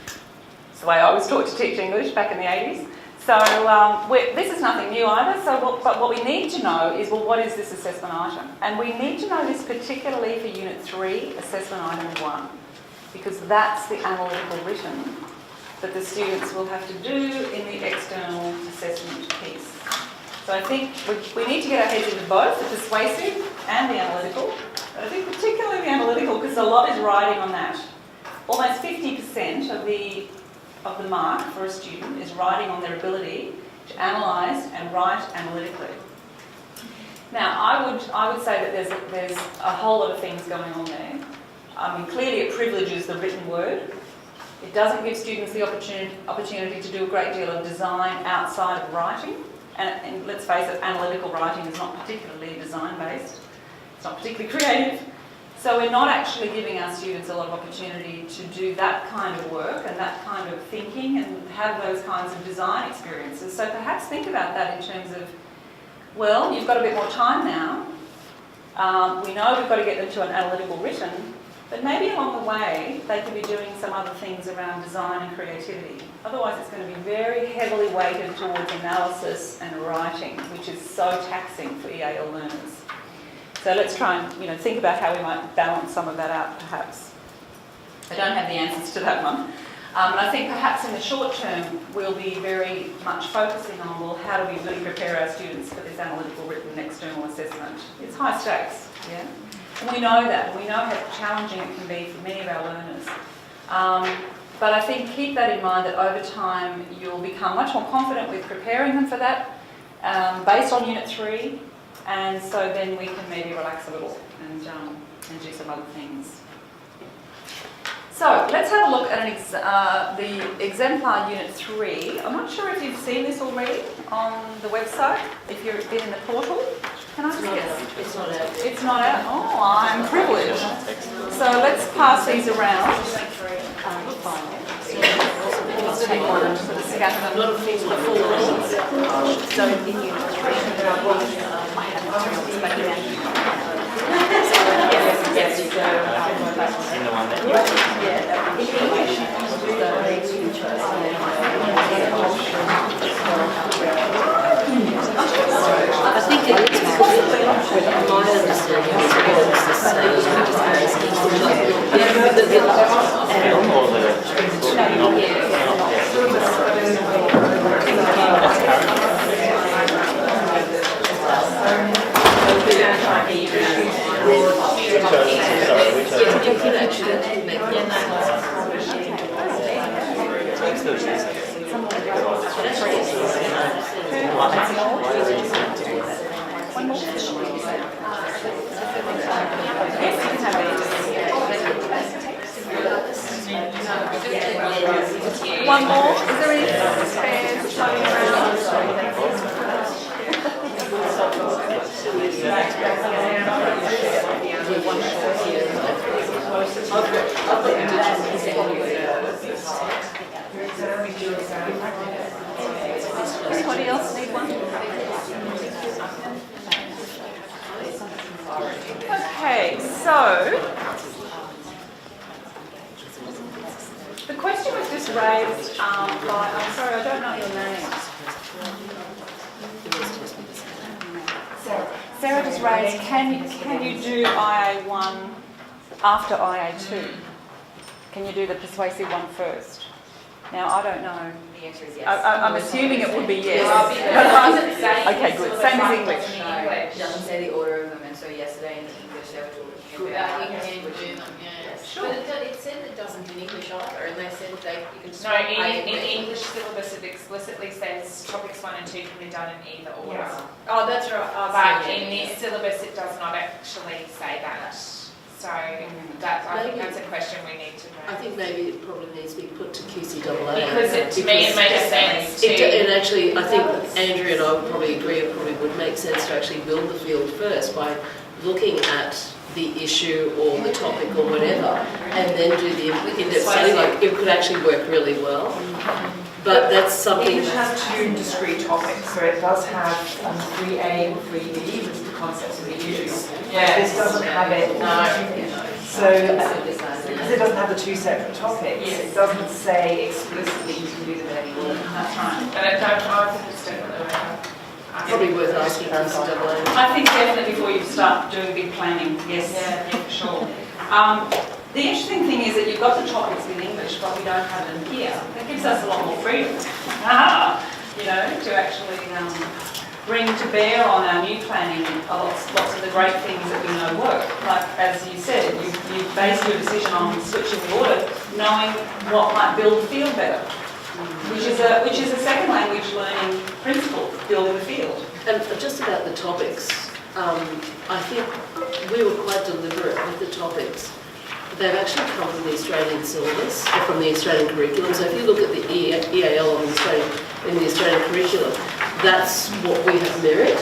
the way I was taught to teach English back in the 80s. So this is nothing new either, but what we need to know is, well, what is this assessment item? And we need to know this particularly for Unit 3, assessment item 1, because that's the analytical written that the students will have to do in the external assessment piece. So I think we need to get our heads into both, the persuasive and the analytical. But I think particularly the analytical, because a lot is riding on that. Almost 50% of the mark for a student is riding on their ability to analyse and write analytically. Now, I would say that there's a whole lot of things going on there. I mean, clearly it privileges the written word. It doesn't give students the opportunity to do a great deal of design outside of writing. And let's face it, analytical writing is not particularly design-based. It's not particularly creative. So we're not actually giving our students a lot of opportunity to do that kind of work and that kind of thinking and have those kinds of design experiences. So perhaps think about that in terms of Well, you've got a bit more time now. We know we've got to get them to an analytical written, but maybe along the way they could be doing some other things around design and creativity. Otherwise it's going to be very heavily weighted towards analysis and writing, which is so taxing for EAL learners. So let's try and think about how we might balance some of that out perhaps. I don't have the answers to that one. And I think perhaps in the short term we'll be very much focusing on, well, how do we really prepare our students for this analytical written external assessment? It's high stakes, yeah? And we know that. We know how challenging it can be for many of our learners. But I think keep that in mind that over time you'll become much more confident with preparing them for that based on Unit 3, and so then we can maybe relax a little and do some other things. So let's have a look at the exemplar Unit 3. I'm not sure if you've seen this already on the website, if you've been in the portal. Can I just guess? It's not out. It's not out? Oh, I'm privileged. So let's pass these around. Let's take one and sort of scatter them. A lot of things like full rules. So in Unit 3, I have materials making out. Yes, so I'll go back. In the one that Yeah, in English, you chose I think it is possibly my understanding is always the same as film or the One more? Is there any spares floating around? Anybody else need one? Okay, so the question was just raised by, I'm sorry, I don't know your name. Sarah just raised, can you do IA1 after IA2? Can you do the persuasive one first? Now, I don't know. The answer is yes. I'm assuming it would be yes. Okay, good. Same as English. It doesn't say the order of them, and so yesterday in the English they were talking about You can do them, yes. Sure. But it said it doesn't in English either, and they said you can No, swap in English syllabus it explicitly says topics 1 and 2 can be done in either order. Oh, that's right. Oh, But so, in this syllabus it does not actually say that. So that, I think that's a question we need to I raise. think maybe it probably needs to be put to QCAA. Because to me it makes sense to... And actually, I think Andrea and I would probably agree it probably would make sense to actually build the field first by looking at the issue or the topic or whatever, and then do the in-depth study. Like, it could actually work really well. But that's something English has 2 discrete topics, so it does have 3A and 3B, which is the concepts of the issues. Yeah. This doesn't have it. No. So, because it doesn't have the 2 separate topics, it doesn't say explicitly you can do them in any order. That's right. But I think it's definitely worth probably worth asking QCAA. I think definitely before you start doing big planning, yes, yeah, for sure. The interesting thing is that you've got the topics in English, but we don't have them here. That gives us a lot more freedom, to actually bring to bear on our new planning lots of the great things that we know work. Like, as you said, you based your decision on switching the order, knowing what might build the field better, which is a second language learning principle, building the field. And just about the topics, I think we were quite deliberate with the topics. They've actually come from the Australian syllabus, or from the Australian curriculum. So if you look at the EAL in the Australian curriculum, that's what we have mirrored.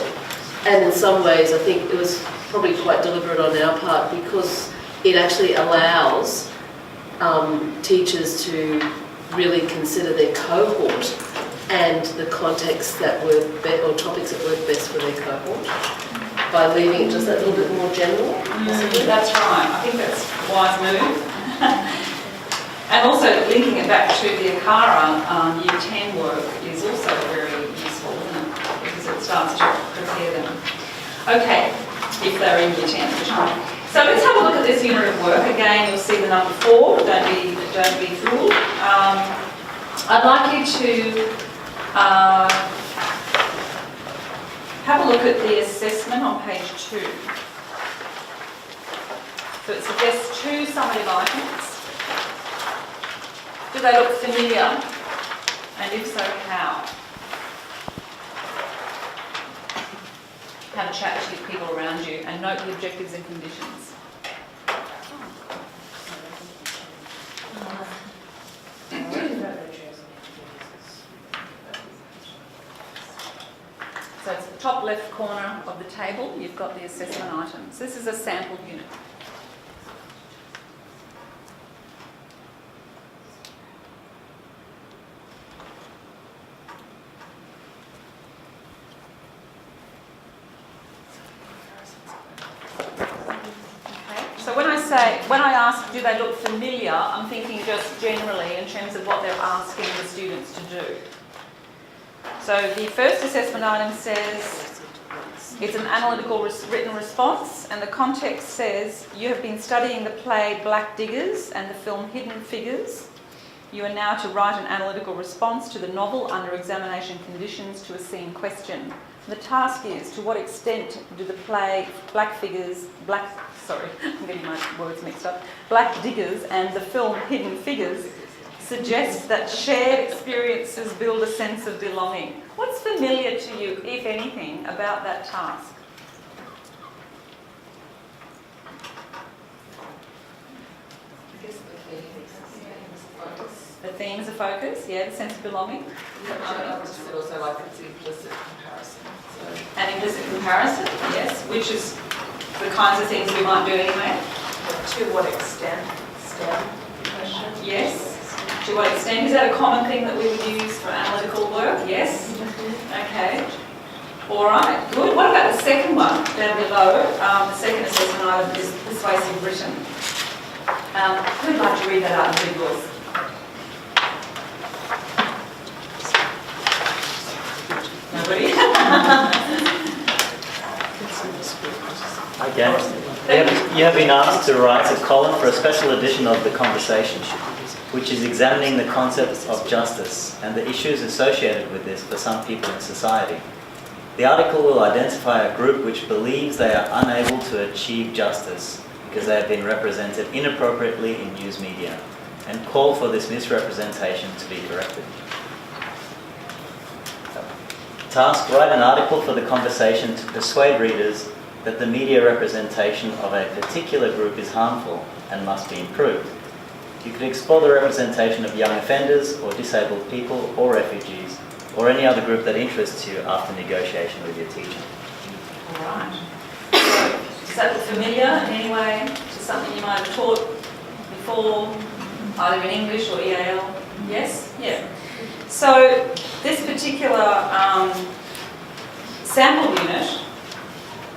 And in some ways, I think it was probably quite deliberate on our part because it actually allows teachers to really consider their cohort and the context that work or topics that work best for their cohort by leaving it just that little bit more general. That's right. I think that's a wise move. And also linking it back to the ACARA Year 10 work is also very useful, isn't it? Because it starts to prepare them. Okay, if they're in Year 10, which one? So let's have a look at this unit of work. Again, you'll see the number 4. Don't be fooled. I'd like you to have a look at the assessment on page 2. So it suggests 2 summative items. Do they look familiar? And if so, how? Have a chat to the people around you and note the objectives and conditions. So it's the top left corner of the table, you've got the assessment items. This is a sample unit. So when I ask, do they look familiar, I'm thinking just generally in terms of what they're asking the students to do. So the first assessment item says it's an analytical written response, and the context says you have been studying the play Black Diggers and the film Hidden Figures. You are now to write an analytical response to the novel under examination conditions to a scene question. The task is, to what extent do the play Black Diggers and the film Hidden Figures suggest that shared experiences build a sense of belonging? What's familiar to you, if anything, about that task? The themes are focus, yeah, the sense of belonging. I would also like it's implicit comparison. And implicit comparison, yes, which is the kinds of things we might do anyway. To what extent? Question. Yes. To what extent? Is that a common thing that we would use for analytical work? Yes. Okay. All right. Good. What about the second one down below? The second assessment item is persuasive written. Who'd like to read that out in big voice? Nobody? Okay. You have been asked to write a column for a special edition of The Conversation, which is examining the concept of justice and the issues associated with this for some people in society. The article will identify a group which believes they are unable to achieve justice because they have been represented inappropriately in news media, and call for this misrepresentation to be corrected. Task: write an article for The Conversation to persuade readers that the media representation of a particular group is harmful and must be improved. You could explore the representation of young offenders or disabled people or refugees or any other group that interests you after negotiation with your teacher. All right. Is that familiar in any way to something you might have taught before, either in English or EAL? Yes? Yeah. So this particular sample unit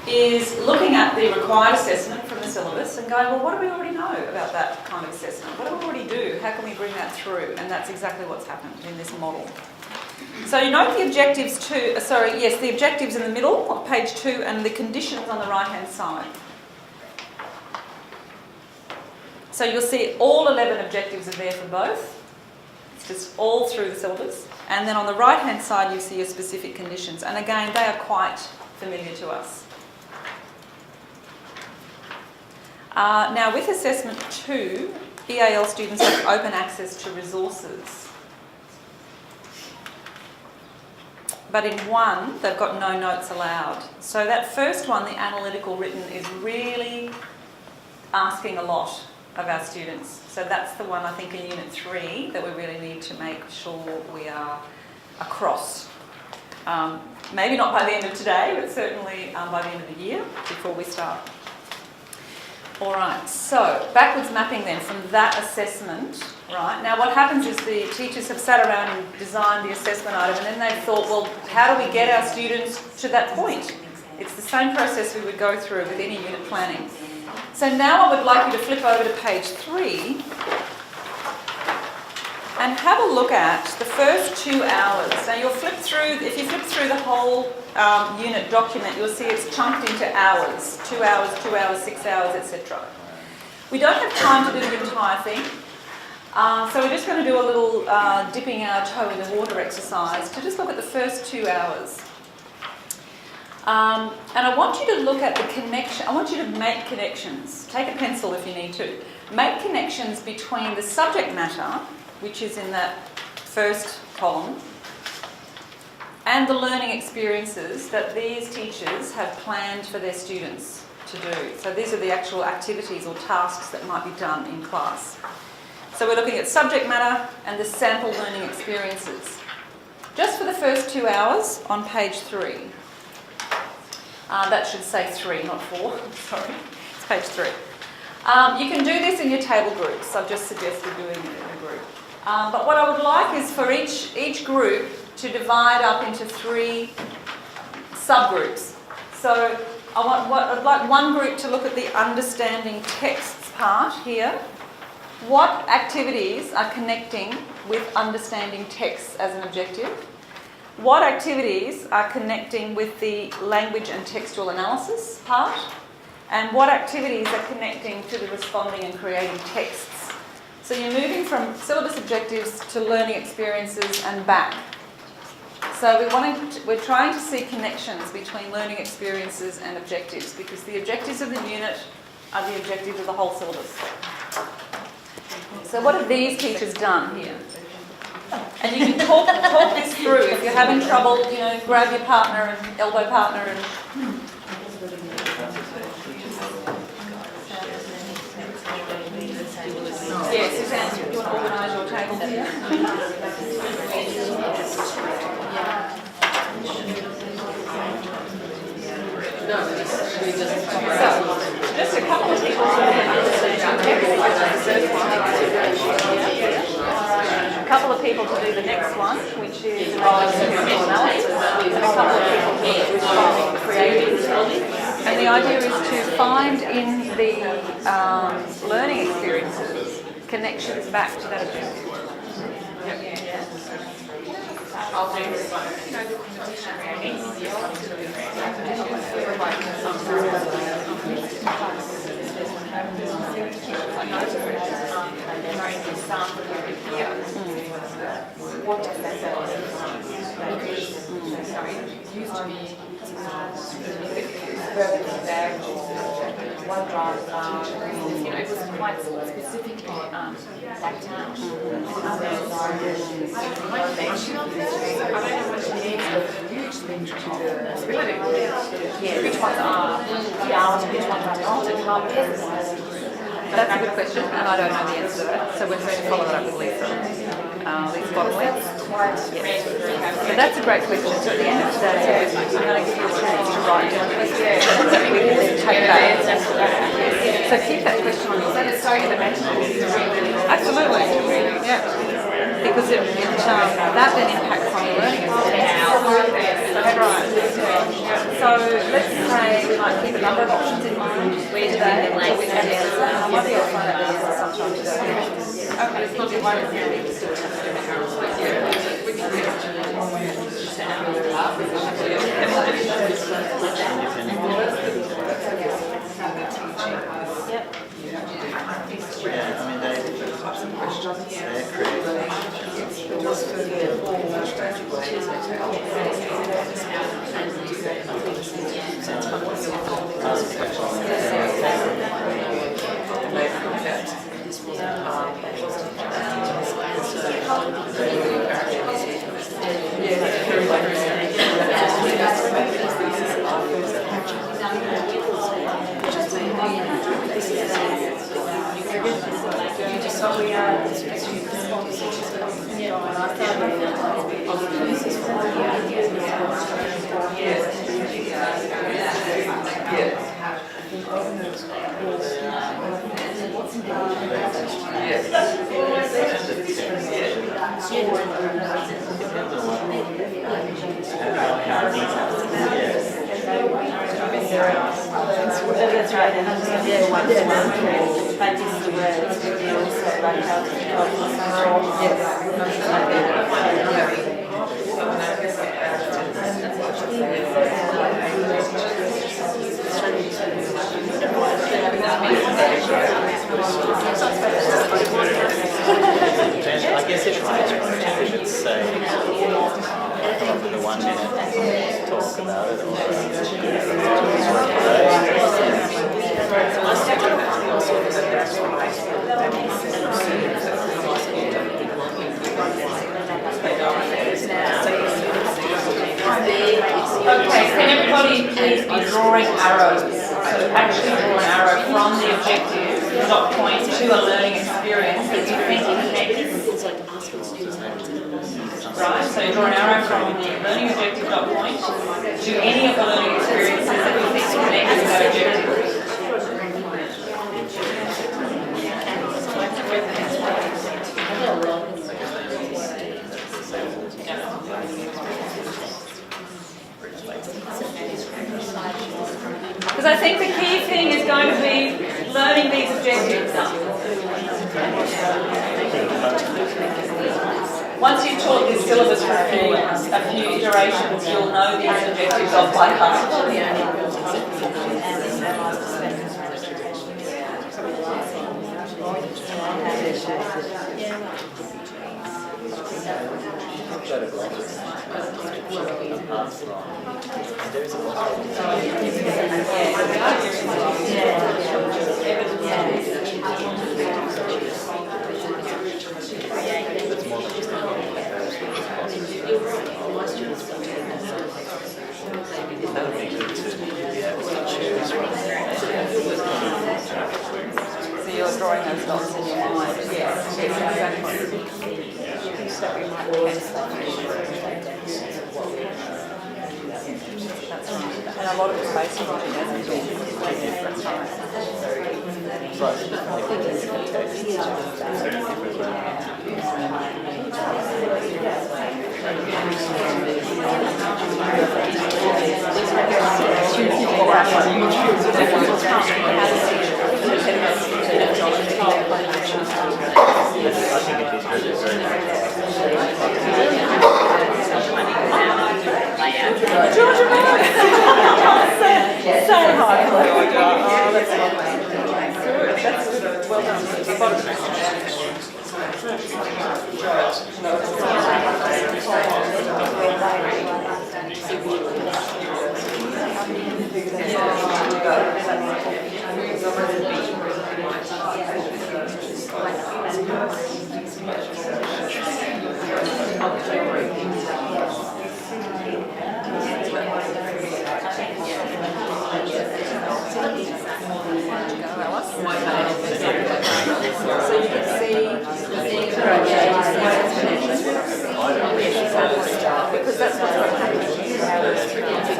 is looking at the required assessment from the syllabus and going, well, what do we already know about that kind of assessment? What do we already do? How can we bring that through? And that's exactly what's happened in this model. So you note the objectives the objectives in the middle of page 2 and the conditions on the right-hand side. So you'll see all 11 objectives are there for both. It's just all through the syllabus. And then on the right-hand side, you see your specific conditions. And again, they are quite familiar to us. Now, with Assessment 2, EAL students have open access to resources. But in 1, they've got no notes allowed. So that first one, the analytical written, is really asking a lot of our students. So that's the one, I think, in Unit 3 that we really need to make sure we are across. Maybe not by the end of today, but certainly by the end of the year, before we start. All right, so backwards mapping then from that assessment, right? Now what happens is the teachers have sat around and designed the assessment item, and then they've thought, well, how do we get our students to that point? It's the same process we would go through with any unit planning. So now I would like you to flip over to page 3 and have a look at the first 2 hours. Now you'll flip through, if you flip through the whole unit document, you'll see it's chunked into hours, 2 hours, 2 hours, 6 hours, etc. We don't have time to do the entire thing, so we're just going to do a little dipping our toe in the water exercise to just look at the first 2 hours. And I want you to look at the connection, I want you to make connections. Take a pencil if you need to. Make connections between the subject matter, which is in that first column, and the learning experiences that these teachers have planned for their students to do. So these are the actual activities or tasks that might be done in class. So we're looking at subject matter and the sample learning experiences. Just for the first 2 hours on page 3. That should say 3, not 4. Sorry, it's page 3. You can do this in your table groups. I've just suggested doing it in a group. But what I would like is for each group to divide up into 3 subgroups. So I'd like one group to look at the understanding texts part here. What activities are connecting with understanding texts as an objective? What activities are connecting with the language and textual analysis part? And what activities are connecting to the responding and creating texts? So you're moving from syllabus objectives to learning experiences and back. So we're trying to see connections between learning experiences and objectives, because the objectives of the unit are the objectives of the whole syllabus. So what have these teachers done here? And you can talk this through. If you're having trouble, grab your partner and elbow partner and... Yeah, Suzanne, do you want to organise your table here? Just a couple of people to a couple of people to do the next one, which is analysis, and a couple of people to do responding and creating. And the idea is to find in the learning experiences connections back to that objective. I'll do this one. What does that it used to be one drive, it was quite specifically backed out. I don't know which ones are which ones are not. That's a good question, and I don't know the answer to that. So we're going to follow that up with Lisa. Lisa Bottomley. Yes. So that's a great question. So at the end of today, I'm going to give you a chance to write down questions that we can then take back. So keep that question on your list. Absolutely. Yeah. Because that then impacts on your learning. That's right. So let's say we might keep a number of options in mind today until we have the answer. I might be able to find out the answer sometime today. Okay, it's not too worried. Yep. Yeah, I mean, they're creative. That's right, and practice the words, but you also like how to I guess if we should say, come up with a 1 minute talk about it, Okay, can everybody please be drawing arrows? So actually draw an arrow from the objective dot point to a learning experience that you think connects. Right, so draw an arrow from the learning objective dot point to any of the learning experiences that you think connect with that objective. Because I think the key thing is going to be learning these objectives. Once you've taught this syllabus for a few iterations, you'll know these objectives off by heart. So you're drawing those dots in your mind. Yes, exactly. And a lot of it's based on that's well done. So you can see because that's what's going to happen.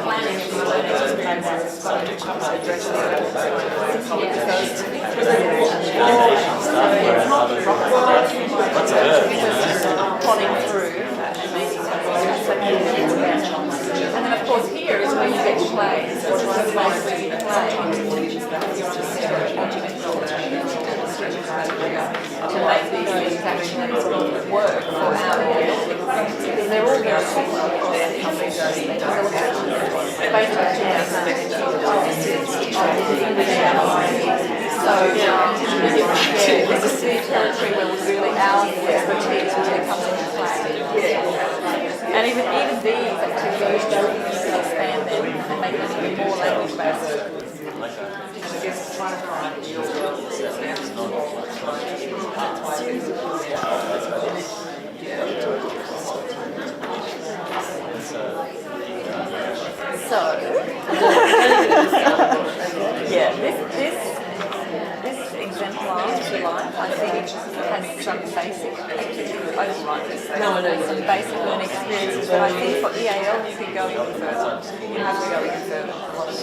Planning and learning plotting through and then of course here is where you get plays. So it's one of the ways where you play to make these things actually work for our audience. Because they're all very similar across the country. Based on so there's a territory where really our expertise really comes into play. And even these activities expand them and make them even more language based. So, yeah, this exemplar, if you like, I think has some basic activity overrides. No, I know. some basic learning experiences, but I think for EAL you can go even further. You have to go even further. A lot of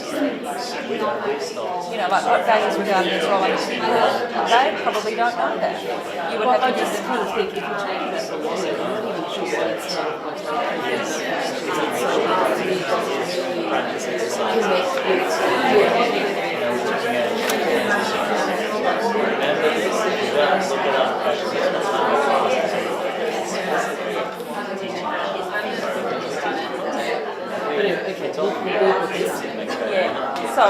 these things. You know, like what values regarding this role, they probably don't know that. You would have to just kind of think if you take that for one, I'm not even sure why it's not yeah. So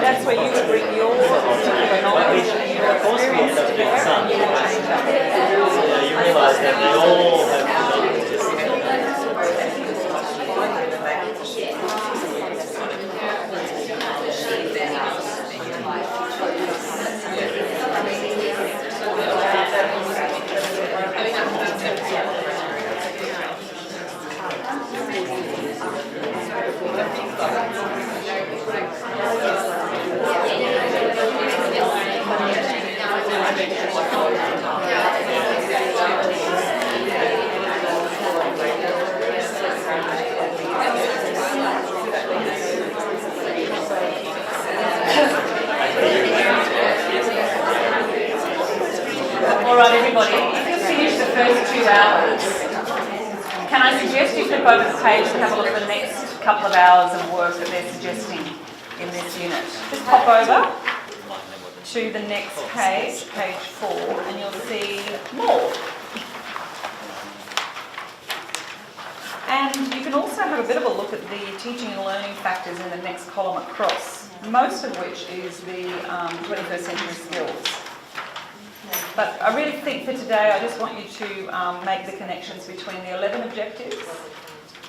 that's where you would bring your particular knowledge and your experience to bear, and you will change that. You realise that we all have All right, everybody, if you've finished the first 2 hours, can I suggest you flip over the page and have a look at the next couple of hours of work that they're suggesting in this unit? Just pop over to the next page, page 4, and you'll see more. And you can also have a bit of a look at the teaching and learning factors in the next column across, most of which is the 21st century skills. But I really think for today, I just want you to make the connections between the 11 objectives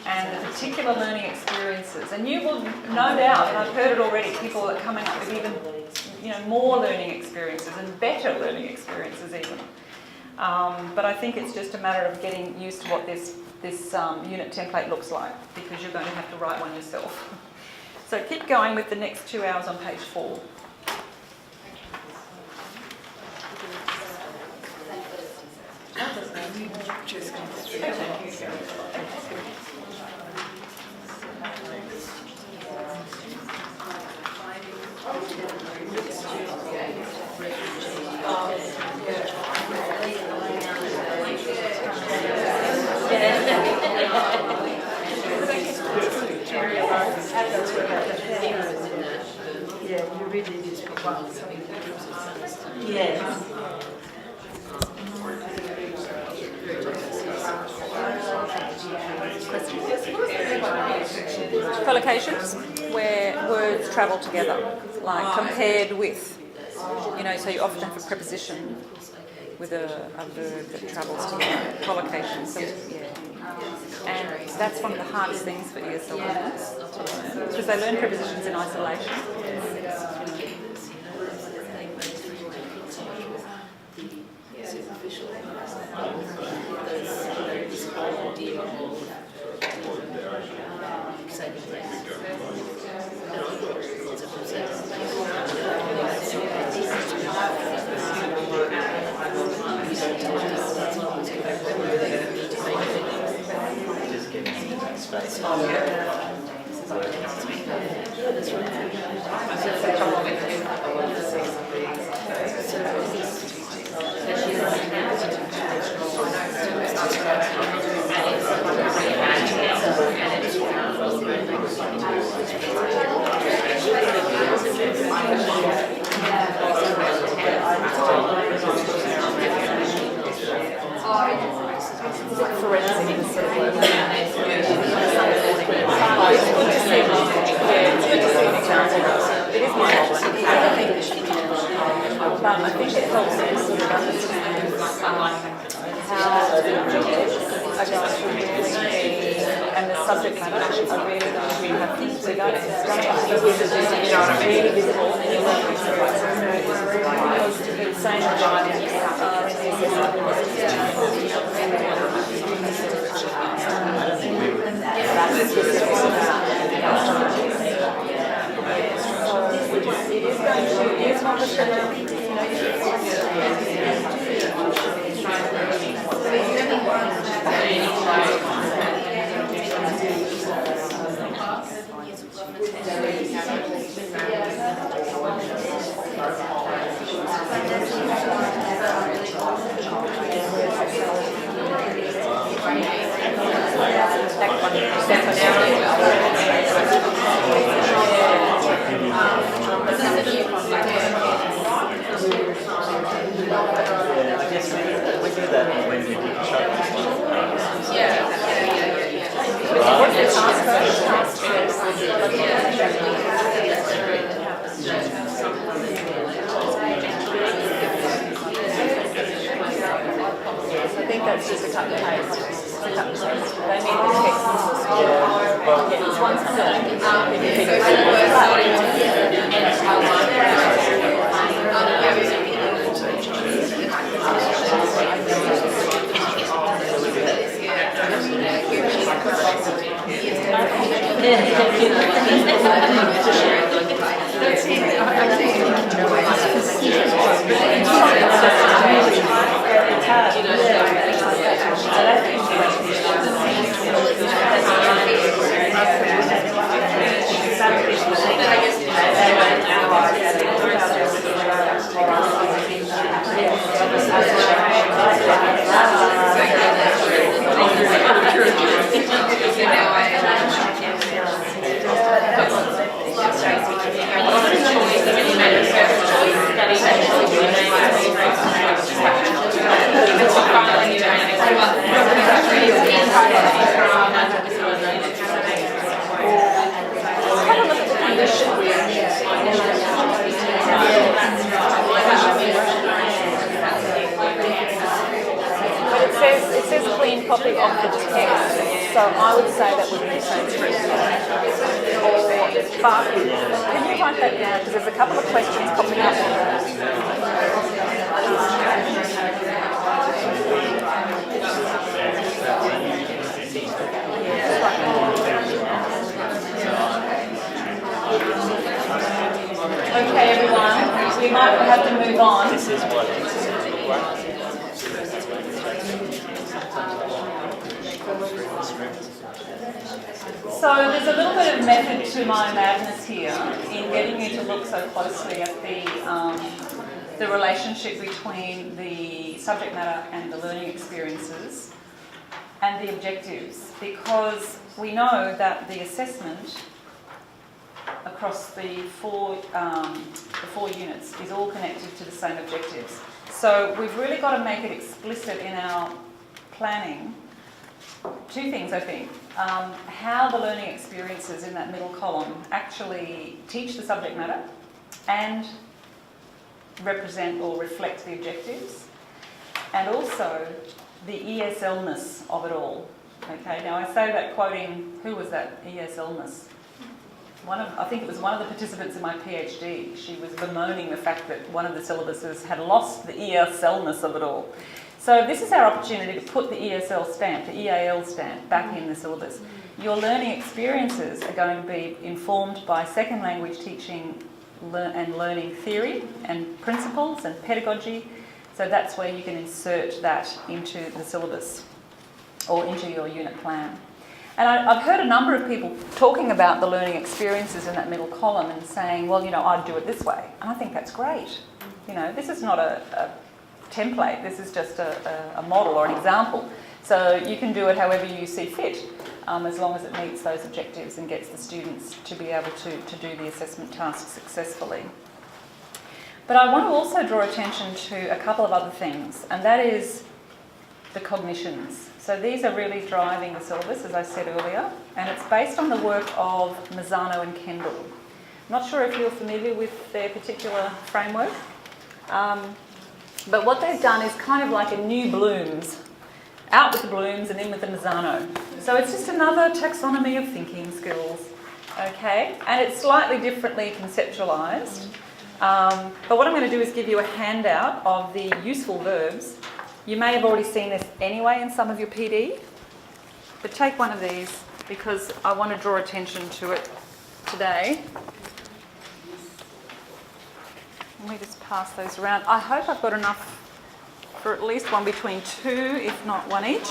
and the particular learning experiences. And you will no doubt, and I've heard it already, people are coming up with even more learning experiences and better learning experiences even. But I think it's just a matter of getting used to what this unit template looks like, because you're going to have to write one yourself. So keep going with the next 2 hours on page 4. Yeah, you really need to well. Yes. Collocations, where words travel together, like compared with, so you often have a preposition with a verb that travels together. Collocations, so, yeah. And that's one of the hardest things for ESL learners to learn, because they learn prepositions in isolation. I think it helps to sort of understand how the objectives are going to really be, and the subject matter are really going to have things to go. It's going to have to be really visible in your learning experience. Because the same objectives are in the assessment. That's specific about it is going to, it is not just going to, Yeah, I guess we do that when we deconstruct this. What's the task I think that's just a cut and paste. They need the text. Yeah, well, It's one thing. It says clean copy of the text, so I would say that would be the transcript. But can you write that down? Because there's a couple of questions popping up. Okay, everyone, we might have to move on. This is what exercise look like. So there's a little bit of method to my madness here in getting you to look so closely at the relationship between the subject matter and the learning experiences and the objectives, because we know that the assessment across the four units is all connected to the same objectives. So we've really got to make it explicit in our planning. Two things, I think. How the learning experiences in that middle column actually teach the subject matter and represent or reflect the objectives, and also the ESL-ness of it all. Okay, now I say that quoting, who was that ESL-ness? I think it was one of the participants in my PhD. She was bemoaning the fact that one of the syllabuses had lost the ESL-ness of it all. So this is our opportunity to put the ESL stamp, the EAL stamp, back in the syllabus. Your learning experiences are going to be informed by second language teaching and learning theory and principles and pedagogy. So that's where you can insert that into the syllabus or into your unit plan. And I've heard a number of people talking about the learning experiences in that middle column and saying, well, I'd do it this way. And I think that's great. This is not a template, this is just a model or an example. So you can do it however you see fit, as long as it meets those objectives and gets the students to be able to do the assessment task successfully. But I want to also draw attention to a couple of other things, and that is the cognitions. So these are really driving the syllabus, as I said earlier, and it's based on the work of Mazzano and Kendall. I'm not sure if you're familiar with their particular framework, but what they've done is kind of like a new Bloom's, out with the Bloom's and in with the Mazzano. So it's just another taxonomy of thinking skills, okay? And it's slightly differently conceptualised. But what I'm going to do is give you a handout of the useful verbs. You may have already seen this anyway in some of your PD, but take one of these because I want to draw attention to it today. Let me just pass those around. I hope I've got enough for at least one between two, if not one each.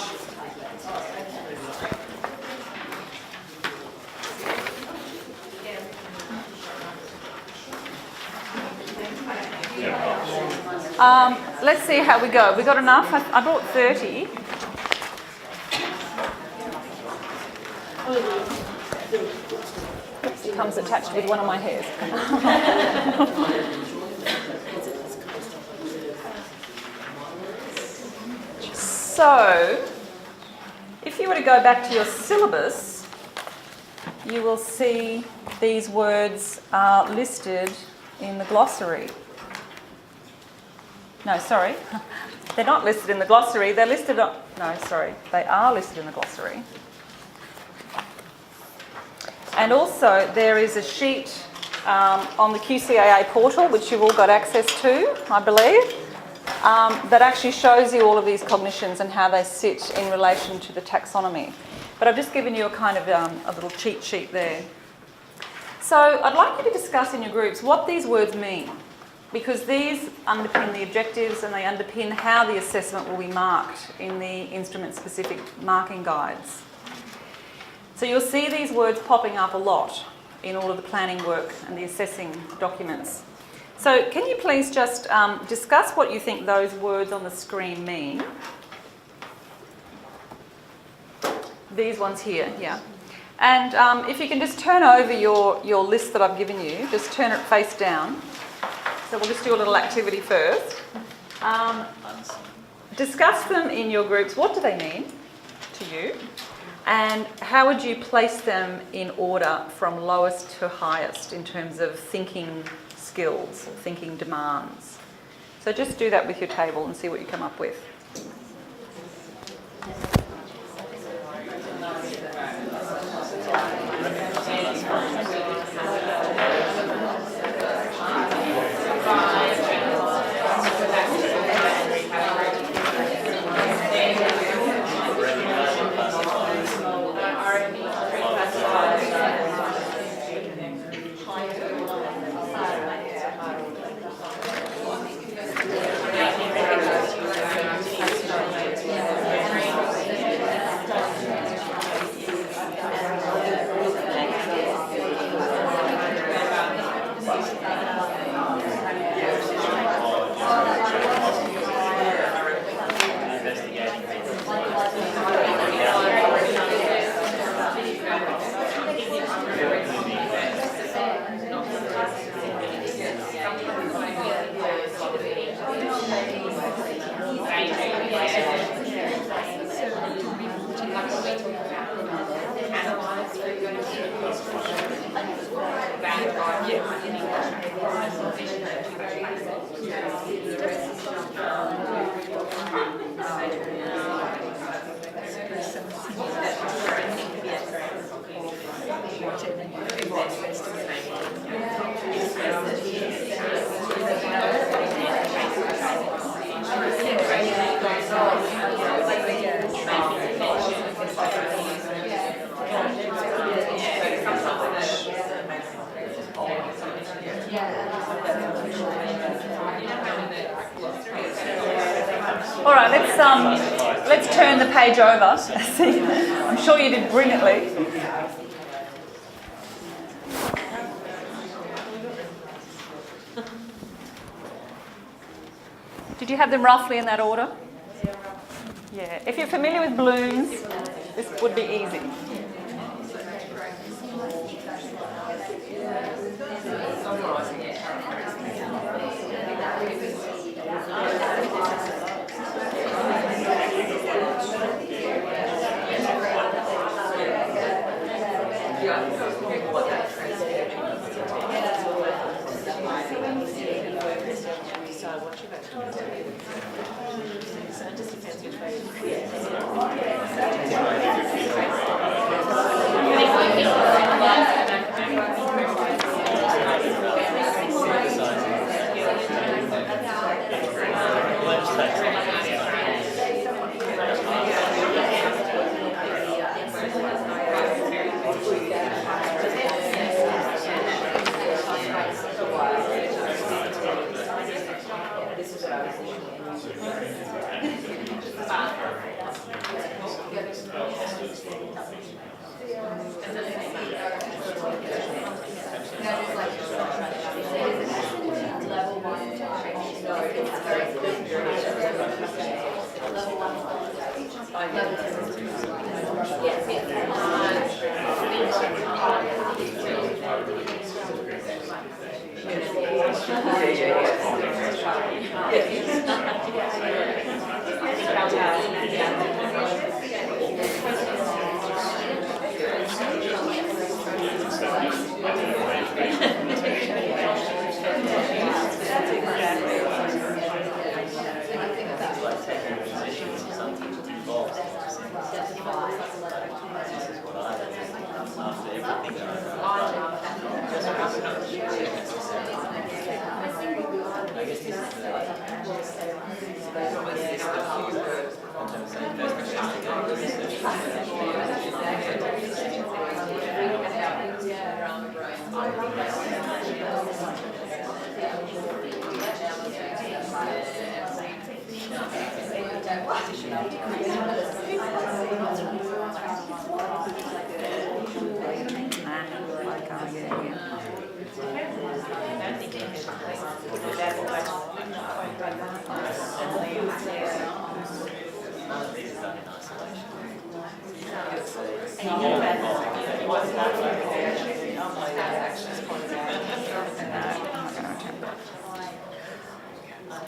Let's see how we go. We got enough? I brought 30. Oops, it comes attached with one of my hairs. So, if you were to go back to your syllabus, you will see these words are listed in the glossary. No, sorry. They're not listed in the glossary. They're listed on... No, sorry. They are listed in the glossary. And also, there is a sheet on the QCAA portal, which you've all got access to, I believe, that actually shows you all of these cognitions and how they sit in relation to the taxonomy. But I've just given you a kind of a little cheat sheet there. So I'd like you to discuss in your groups what these words mean, because these underpin the objectives and they underpin how the assessment will be marked in the instrument-specific marking guides. So you'll see these words popping up a lot in all of the planning work and the assessing documents. So can you please just discuss what you think those words on the screen mean? These ones here, yeah. And if you can just turn over your list that I've given you, just turn it face down. So we'll just do a little activity first. Discuss them in your groups. What do they mean to you? And how would you place them in order from lowest to highest in terms of thinking skills, thinking demands? So just do that with your table and see what you come up with. All right, let's turn the page over. See, I'm sure you did brilliantly. Did you have them roughly in that order? Yeah. If you're familiar with balloons, this would be easy.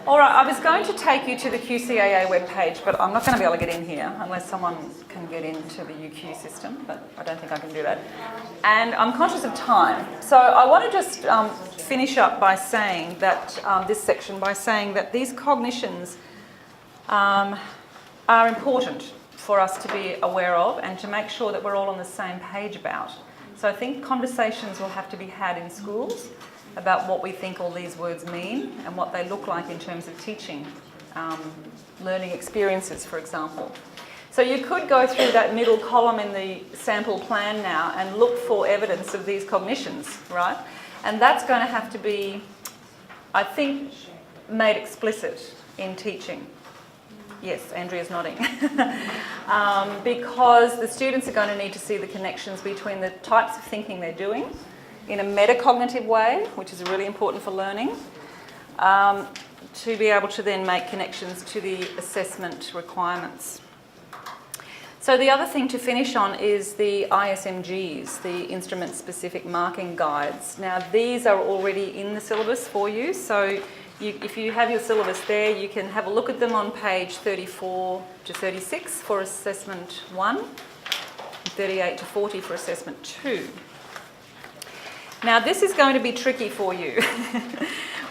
All right, I was going to take you to the QCAA webpage, but I'm not going to be able to get in here unless someone can get into the UQ system, but I don't think I can do that. And I'm conscious of time. So I want to just finish up by saying that, this section, by saying that these cognitions are important for us to be aware of and to make sure that we're all on the same page about. So I think conversations will have to be had in schools about what we think all these words mean and what they look like in terms of teaching, learning experiences, for example. So you could go through that middle column in the sample plan now and look for evidence of these cognitions, right? And that's going to have to be, I think, made explicit in teaching. Yes, Andrea's nodding. Because the students are going to need to see the connections between the types of thinking they're doing in a metacognitive way, which is really important for learning, to be able to then make connections to the assessment requirements. So the other thing to finish on is the ISMGs, the Instrument-Specific Marking Guides. Now these are already in the syllabus for you, so if you have your syllabus there, you can have a look at them on page 34 to 36 for Assessment 1, 38 to 40 for Assessment 2. Now this is going to be tricky for you.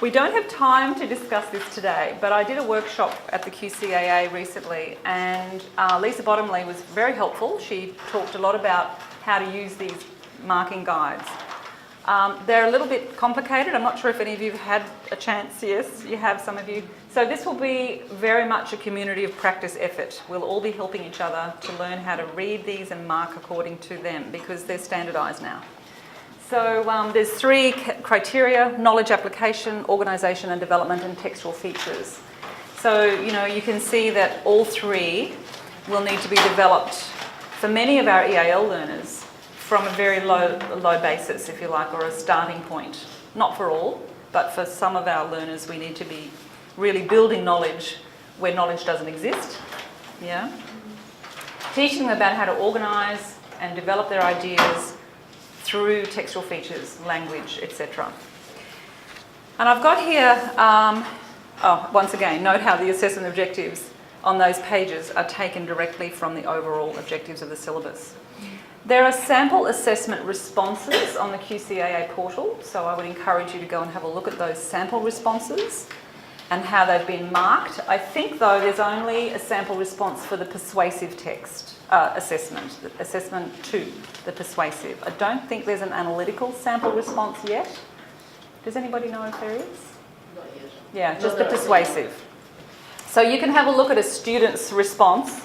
We don't have time to discuss this today, but I did a workshop at the QCAA recently and Lisa Bottomley was very helpful. She talked a lot about how to use these marking guides. They're a little bit complicated. I'm not sure if any of you have had a chance. Yes, you have, some of you. So this will be very much a community of practice effort. We'll all be helping each other to learn how to read these and mark according to them because they're standardised now. So there's 3 criteria: knowledge application, organisation and development, and textual features. So, you know, you can see that all 3 will need to be developed for many of our EAL learners from a very low basis, if you like, or a starting point. Not for all, but for some of our learners we need to be really building knowledge where knowledge doesn't exist. Yeah? Teaching them about how to organise and develop their ideas through textual features, language, etc. And I've got here, once again, note how the assessment objectives on those pages are taken directly from the overall objectives of the syllabus. There are sample assessment responses on the QCAA portal, so I would encourage you to go and have a look at those sample responses and how they've been marked. I think, though, there's only a sample response for the persuasive text assessment, assessment 2, the persuasive. I don't think there's an analytical sample response yet. Does anybody know if there is? Not yet. Yeah, just the persuasive. So you can have a look at a student's response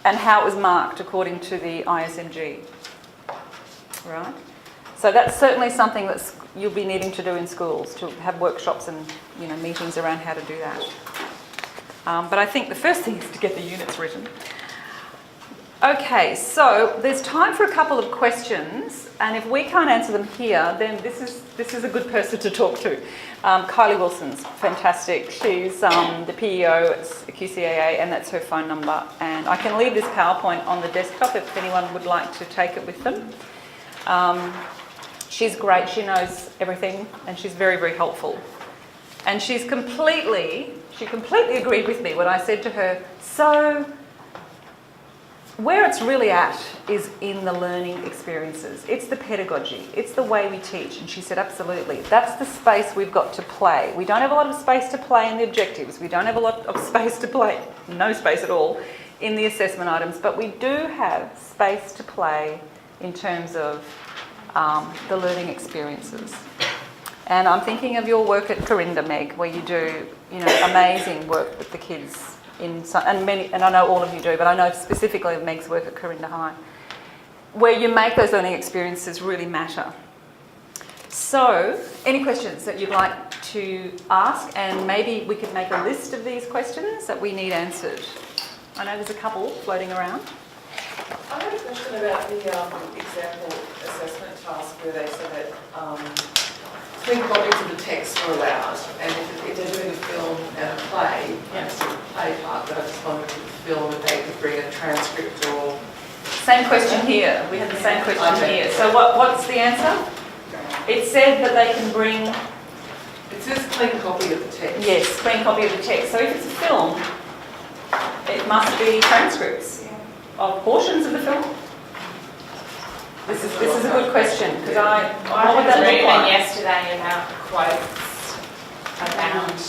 and how it was marked according to the ISMG. Right? So that's certainly something that you'll be needing to do in schools, to have workshops and meetings around how to do that. But I think the first thing is to get the units written. Okay, so there's time for a couple of questions, and if we can't answer them here, then this is a good person to talk to. Kylie Wilson's fantastic. She's the PEO at QCAA, and that's her phone number. And I can leave this PowerPoint on the desktop if anyone would like to take it with them. She's great. She knows everything, and she's very, very helpful. And she completely agreed with me when I said to her, so where it's really at is in the learning experiences. It's the pedagogy. It's the way we teach. And she said, absolutely. That's the space we've got to play. We don't have a lot of space to play in the objectives. We don't have a lot of space to play, no space at all, in the assessment items. But we do have space to play in terms of the learning experiences. And I'm thinking of your work at Corinda, Meg, where you do, amazing work with the kids. And I know all of you do, but I know specifically of Meg's work at Corinda High, where you make those learning experiences really matter. So, any questions that you'd like to ask, and maybe we could make a list of these questions that we need answered. I know there's a couple floating around. I had a question about the example assessment task where they said that 3 copies of the text were allowed, and if they're doing a film and a play, it's a play part, but I just wondered if the film, if they could bring a transcript or... Same question here. We had the same question here. So what's the answer? It said that they can bring... It says clean copy of the text. Yes, clean copy of the text. So if it's a film, it must be transcripts of portions of the film. This is a good question, because I what would that look like? Yesterday about quotes about a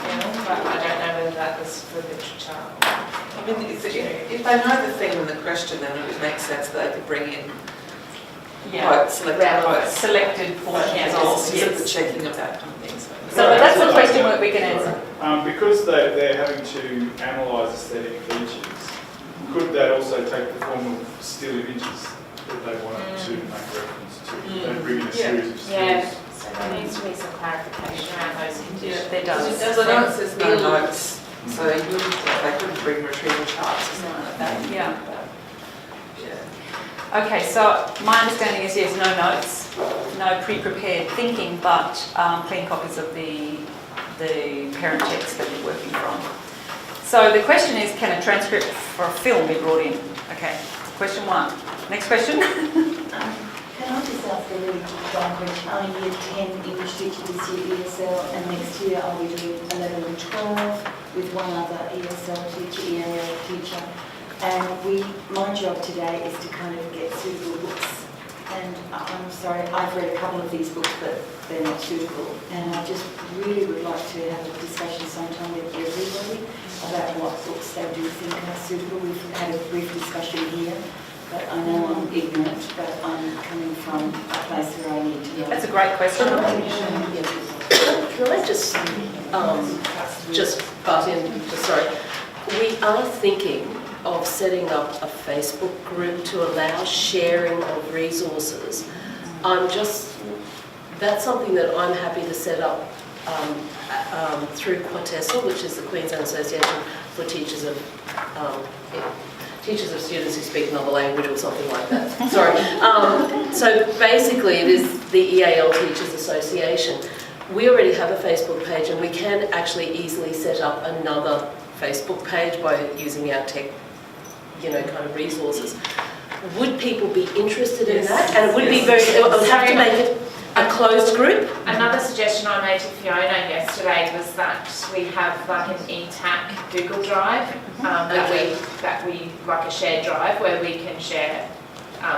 film, but I don't know whether that was for literature. I mean, if they know the theme and the question, then it would make sense that they could bring in quotes, selected portions of the checking of that kind of thing. So that's the question that we can answer. Because they're having to analyse aesthetic features, could that also take the form of still images that they wanted to make reference to? They bring in a series of stills. Yeah, so there needs to be some clarification around those conditions. Yeah, there does. So I know it says no notes, so they couldn't bring retrieval charts or something like that. Yeah. Okay, so my understanding is yes, no notes, no pre-prepared thinking, but clean copies of the parent text that you're working from. So the question is, can a transcript for a film be brought in? Okay, question 1. Next question. Can I just ask a really long question? I'm year 10 English teacher this year, ESL, and next year I'll be doing 11 and 12 with one other ESL teacher, EAL teacher. And my job today is to kind of get suitable books. And I'm sorry, I've read a couple of these books, but they're not suitable. And I just really would like to have a discussion sometime with everybody about what books they do think are suitable. We've had a brief discussion here, but I know I'm ignorant, but I'm coming from a place where I need to know. That's a great question. Can I just butt in? Sorry. We are thinking of setting up a Facebook group to allow sharing of resources. That's something that I'm happy to set up through Quintessel, which is the Queensland Association for Teachers of Students who speak another language or something like that. Sorry. So basically it is the EAL Teachers Association. We already have a Facebook page, and we can actually easily set up another Facebook page by using our tech kind of resources. Would people be interested in that? And it would be I would have to make it a closed group. Another suggestion I made to Fiona yesterday was that we have like an ETAC Google Drive, that we like a shared drive where we can share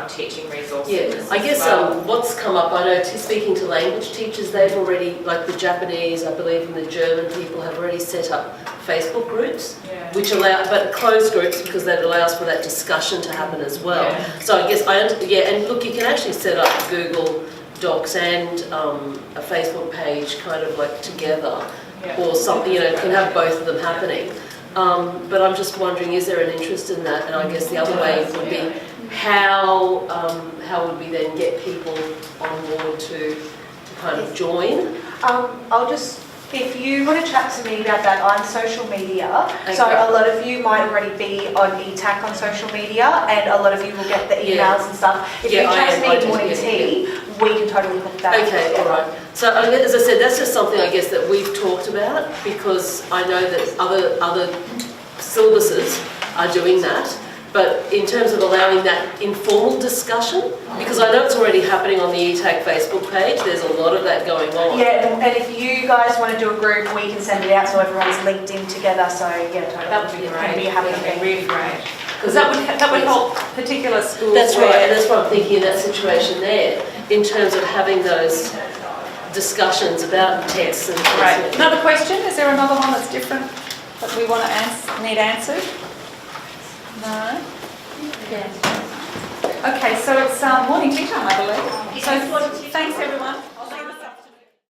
teaching resources. Yeah, I guess what's come up, I know speaking to language teachers, they've already, like the Japanese, I believe, and the German people have already set up Facebook groups, which allow, but closed groups because that allows for that discussion to happen as well. Yeah. So I guess, and look, you can actually set up Google Docs and a Facebook page kind of like together, or something, can have both of them happening. But I'm just wondering, is there an interest in that? And I guess the other way would be, how would we then get people on board to kind of join? I'll just If you want to chat to me about that, I'm social media. So Okay. a lot of you might already be on ETAC on social media, and a lot of you will get the emails and stuff. If you Yeah, chat to I me in do, morning yeah, tea, we can totally put that Okay, together. all right. So as I said, that's just something I guess that we've talked about, because I know that other syllabuses are doing that. But in terms of allowing that informal discussion, because I know it's already happening on the ETAC Facebook page, there's a lot of that going on. Yeah, and if you guys want to do a group, we can send it out so everyone's linked in together. So yeah, totally. That would be great. Can be happening. That would be really great. Because that would help particular schools. That's right, where- and that's what I'm thinking in that situation there, in terms of having those discussions about texts and things. Right. Another question? Is there another one that's different that we want to need answered? No? Okay, so it's morning tea time, I believe. So thanks everyone.